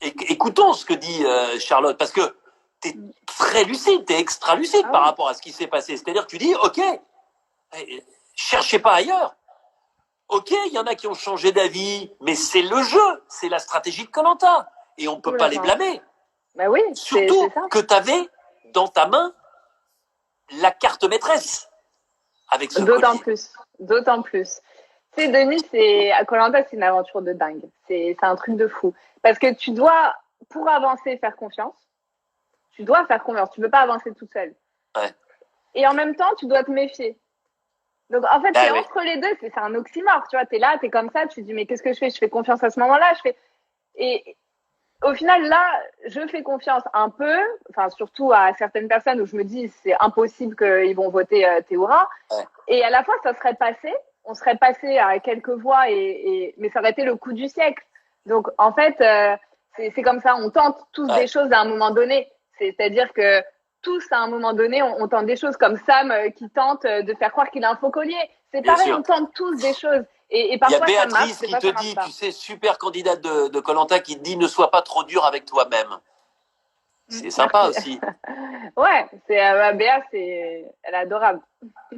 Speaker 1: écoutons ce que dit Charlotte, parce que tu es très lucide, tu es extra lucide
Speaker 2: Ah
Speaker 1: par
Speaker 2: oui.
Speaker 1: rapport à ce qui s'est passé. C'est-à-dire que tu dis, ok, cherchez pas ailleurs. Ok, il y en a qui ont changé d'avis, mais c'est le jeu, c'est la stratégie de koh et on ne peut pas les
Speaker 2: Complètement.
Speaker 1: blâmer.
Speaker 2: Ben oui, c'est
Speaker 1: Surtout
Speaker 2: ça.
Speaker 1: que tu avais dans ta main la carte maîtresse avec ce
Speaker 2: D'autant
Speaker 1: collier.
Speaker 2: plus, d'autant plus. Tu sais, Denis, koh c'est une aventure de dingue. C'est un truc de fou parce que tu dois, pour avancer, faire confiance. Tu dois faire confiance. Tu ne peux pas avancer tout seul.
Speaker 1: Ouais.
Speaker 2: Et en même temps, tu dois te méfier. Donc, en fait, c'est
Speaker 1: Ah, ouais.
Speaker 2: entre les deux. C'est un oxymore. Tu vois, tu es là, tu es comme ça. Tu te dis, mais qu'est-ce que je fais? Je fais confiance à ce moment-là. Et au final, là, je fais confiance un peu, enfin, surtout à certaines personnes où je me dis, c'est impossible qu'ils vont voter Théoura.
Speaker 1: Ouais.
Speaker 2: Et à la fois, ça serait passé. On serait passé à quelques voix, mais ça aurait été le coup du siècle. Donc, en fait, c'est comme ça. On tente tous des
Speaker 1: Ouais.
Speaker 2: choses à un moment donné. C'est-à-dire que tous, à un moment donné, on tente des choses comme Sam qui tente de faire croire qu'il a un faux collier. C'est
Speaker 1: Bien
Speaker 2: pareil,
Speaker 1: sûr.
Speaker 2: on tente tous des choses. Et
Speaker 1: Il y a
Speaker 2: parfois, ça marche,
Speaker 1: Béatrice
Speaker 2: des
Speaker 1: qui
Speaker 2: fois,
Speaker 1: te
Speaker 2: ça marche
Speaker 1: dit, tu
Speaker 2: pas.
Speaker 1: sais, super candidate de koh qui te dit ne sois pas trop dur avec toi-même. C'est sympa
Speaker 2: Merci.
Speaker 1: aussi.
Speaker 2: Ouais, Béa, elle est adorable.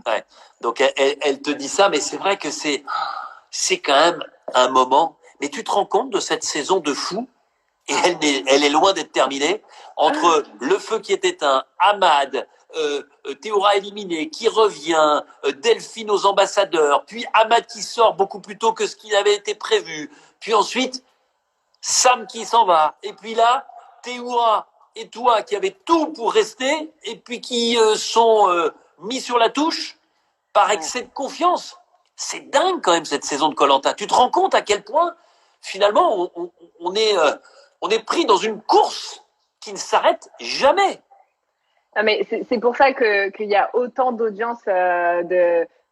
Speaker 1: Ouais. Donc elle te dit ça, mais c'est vrai que c'est quand même un moment. Mais tu te rends compte de cette saison de fou et elle est loin d'être terminée entre le feu qui est éteint, Ahmad, Théoura éliminé, qui revient, Delphine aux ambassadeurs, puis Ahmad qui sort beaucoup plus tôt que ce qui avait été prévu, puis ensuite Sam qui s'en va, et puis là Théoura et toi qui avez tout pour rester et puis qui sont mis sur la touche par excès de confiance. C'est dingue quand même cette saison de koh. Tu te rends compte à quel point finalement on est pris dans une course qui ne s'arrête jamais.
Speaker 2: Non, mais c'est pour ça qu'il y a autant d'audience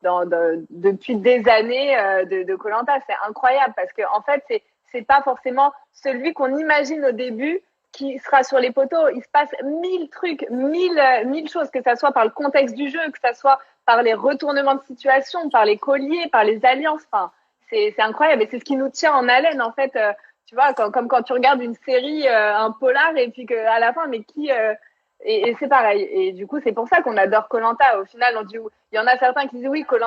Speaker 2: depuis des années de koh. C'est incroyable parce que en fait, c'est pas forcément celui qu'on imagine au début qui sera sur les poteaux. Il se passe mille trucs, mille choses, que ça soit par le contexte du jeu, que ça soit par les retournements de situation, par les colliers, par les alliances. Enfin, c'est incroyable et c'est ce qui nous tient en haleine en fait. Tu vois, comme quand tu regardes une série, un polar, et puis qu'à la fin, mais qui et c'est pareil. Et du coup, c'est pour ça qu'on adore koh. Au final, on dit, il y en a certains qui disent oui, koh,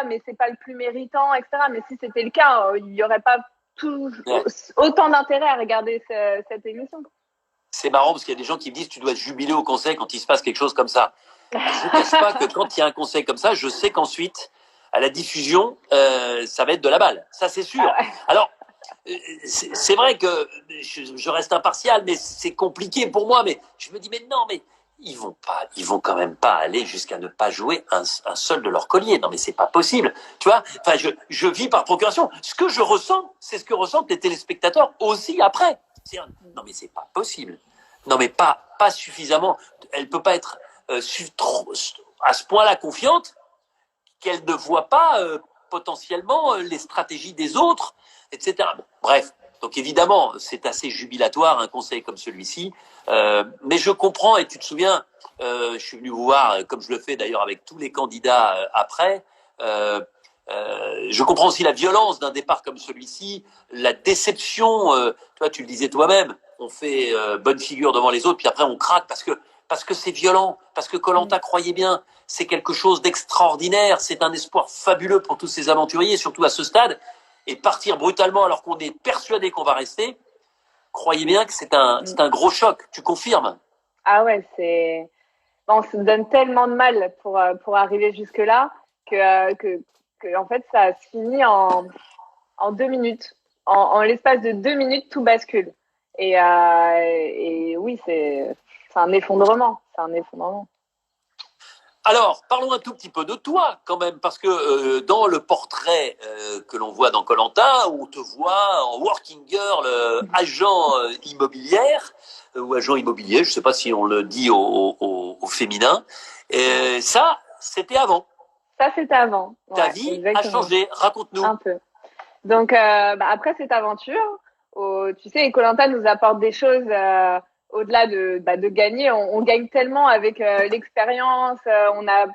Speaker 2: mais c'est pas le plus méritant, etc. Mais si c'était le cas, il y aurait pas
Speaker 1: Ouais.
Speaker 2: autant d'intérêt à regarder cette émission.
Speaker 1: C'est marrant parce qu'il y a des gens qui me disent tu dois jubiler au conseil quand il se passe quelque chose comme ça. Je ne cache pas que quand il y a un conseil comme ça, je sais qu'ensuite, à la diffusion, ça va être de la balle. Ça, c'est sûr.
Speaker 2: Ah ouais.
Speaker 1: Alors, c'est vrai que je reste impartial, mais c'est compliqué pour moi. Mais je me dis, mais non, mais ils vont quand même pas aller jusqu'à ne pas jouer un seul de leurs colliers. Non, mais c'est pas possible. Tu vois, enfin, je vis par procuration. Ce que je ressens, c'est ce que ressentent les téléspectateurs aussi après. Non, mais c'est pas possible. Non, mais pas suffisamment. Elle peut pas être à ce point-là confiante qu'elle ne voit pas potentiellement les stratégies des autres, etc. Bon, bref. Donc évidemment, c'est assez jubilatoire un conseil comme celui-ci, mais je comprends, et tu te souviens, je suis venu vous voir, comme je le fais d'ailleurs avec tous les candidats après, je comprends aussi la violence d'un départ comme celui-ci, la déception, toi tu le disais toi-même, on fait bonne figure devant les autres, puis après on craque parce que c'est violent, parce que Koh Lanta croyait bien, c'est quelque chose d'extraordinaire, c'est un espoir fabuleux pour tous ces aventuriers, surtout à ce stade. Et partir brutalement alors qu'on est persuadé qu'on va rester, croyez bien que c'est un gros choc. Tu confirmes?
Speaker 2: Ah ouais, on se donne tellement de mal pour arriver jusque-là que en fait, ça se finit en 2 minutes. En l'espace de 2 minutes, tout bascule. Et oui, c'est un effondrement. C'est un effondrement.
Speaker 1: Alors, parlons un tout petit peu de toi quand même, parce que dans le portrait que l'on voit dans Koh Lanta, où on te voit en working girl, agent immobilière, ou agent immobilier, je ne sais pas si on le dit au féminin, ça, c'était avant.
Speaker 2: Ça, c'était avant.
Speaker 1: Ta vie exactement. A changé, raconte-nous.
Speaker 2: Un peu. Donc, après cette aventure, tu sais, Koh Lanta nous apporte des choses... au-delà de gagner, on gagne tellement avec l'expérience, on a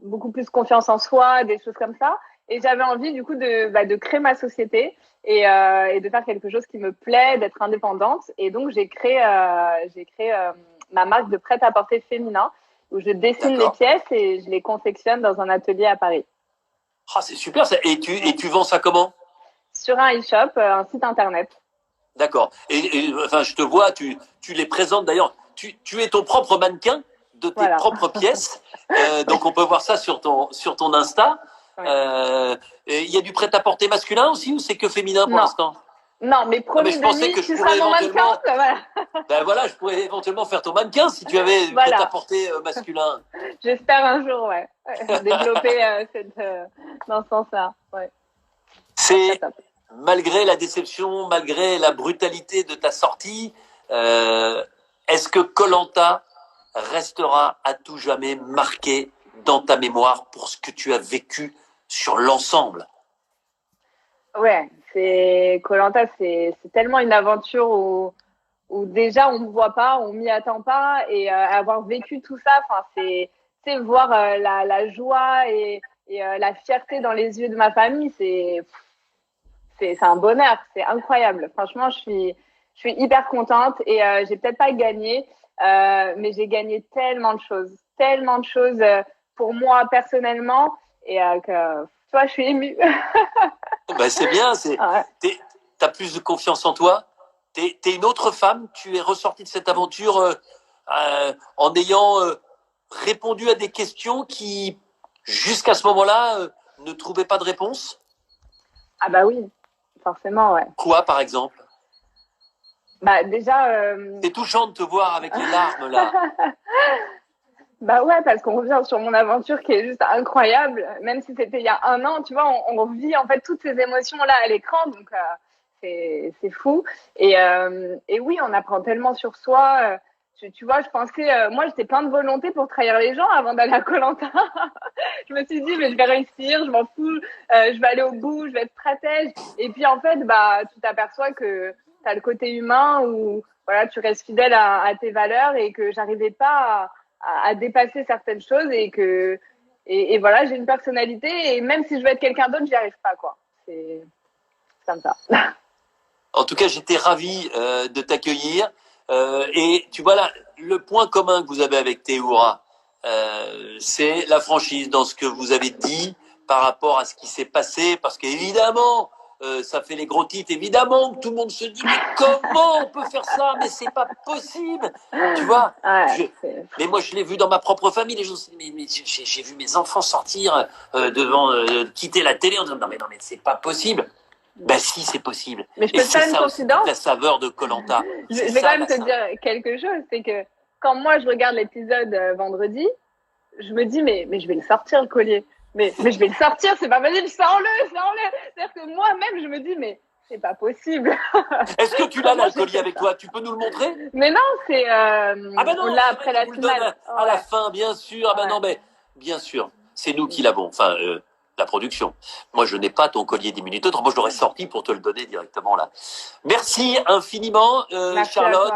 Speaker 2: beaucoup plus confiance en soi, des choses comme ça. Et j'avais envie du coup de créer ma société et de faire quelque chose qui me plaît, d'être indépendante. Et donc j'ai créé ma marque de prêt-à-porter féminin où je dessine les pièces et je les confectionne dans un atelier à Paris.
Speaker 1: Ah, c'est super ça. Et tu vends ça comment?
Speaker 2: Sur un e-shop, un site internet.
Speaker 1: D'accord. Et enfin, je te vois, tu les présentes d'ailleurs. Tu es ton propre mannequin de tes propres pièces. Donc on peut voir ça sur ton Insta. Il y a du prêt-à-porter masculin aussi ou c'est que féminin pour l'instant?
Speaker 2: Non, mais promis, tu seras mon mannequin.
Speaker 1: Ben voilà, je pourrais éventuellement faire ton mannequin si tu avais du prêt-à-porter masculin.
Speaker 2: J'espère un jour, développer dans ce sens-là. Ouais.
Speaker 1: C'est malgré la déception, malgré la brutalité de ta sortie, est-ce que Koh Lanta restera à tout jamais marqué dans ta mémoire pour ce que tu as vécu sur l'ensemble?
Speaker 2: Ouais, Koh Lanta, c'est tellement une aventure où déjà on ne voit pas, on m'y attend pas, et avoir vécu tout ça, enfin c'est voir la joie et la fierté dans les yeux de ma famille, c'est un bonheur, c'est incroyable. Franchement, je suis hyper contente et j'ai peut-être pas gagné, mais j'ai gagné tellement de choses pour moi personnellement et que toi, je suis émue.
Speaker 1: Ben, c'est bien, t'as plus de confiance en toi. T'es une autre femme. Tu es ressortie de cette aventure en ayant répondu à des questions qui, jusqu'à ce moment-là, ne trouvaient pas de réponse.
Speaker 2: Ah bah oui. Forcément, ouais.
Speaker 1: Quoi, par exemple?
Speaker 2: Bah déjà...
Speaker 1: C'est touchant de te voir avec les larmes, là.
Speaker 2: Bah ouais, parce qu'on revient sur mon aventure qui est juste incroyable. Même si c'était il y a un an, tu vois, on vit en fait toutes ces émotions-là à l'écran, donc c'est fou. Et oui, on apprend tellement sur soi. Tu vois, je pensais... moi, j'étais plein de volonté pour trahir les gens avant d'aller à Koh Lanta. Je me suis dit, mais je vais réussir, je m'en fous, je vais aller au bout, je vais être stratège. Et puis, en fait, tu t'aperçois que tu as le côté humain où voilà, tu restes fidèle à tes valeurs et que j'arrivais pas à dépasser certaines choses et voilà, j'ai une personnalité et même si je veux être quelqu'un d'autre, j'y arrive pas, quoi. C'est comme ça.
Speaker 1: En tout cas, j'étais ravi de t'accueillir. Et tu vois là, le point commun que vous avez avec Théoura, c'est la franchise dans ce que vous avez dit par rapport à ce qui s'est passé, parce qu'évidemment, ça fait les gros titres, évidemment que tout le monde se dit mais comment on peut faire ça, mais c'est pas possible, tu vois. Mais moi je l'ai vu dans ma propre famille, les gens se disent mais j'ai vu mes enfants sortir devant quitter la télé en disant non mais c'est pas possible. Ben si, c'est possible.
Speaker 2: Mais je peux te faire une confidence.
Speaker 1: La saveur de Koh Lanta.
Speaker 2: Je vais quand même te dire quelque chose, c'est que quand moi je regarde l'épisode vendredi, je me dis mais je vais le sortir le collier. Mais je vais le sortir, c'est pas possible, sors-le. C'est-à-dire que moi-même je me dis mais c'est pas possible.
Speaker 1: Est-ce que tu l'as là, le collier avec toi? Tu peux nous le montrer?
Speaker 2: Mais non, c'est
Speaker 1: Ah ben non,
Speaker 2: on l'a après la
Speaker 1: tu nous le donnes
Speaker 2: finale.
Speaker 1: à la fin, bien sûr. Ah ben non, mais bien sûr, c'est nous qui l'avons. Enfin, la production. Moi, je n'ai pas ton collier 10 minutes autre. Moi, je l'aurais sorti pour te le donner directement là. Merci infiniment,
Speaker 2: Merci à
Speaker 1: Charlotte.
Speaker 2: toi.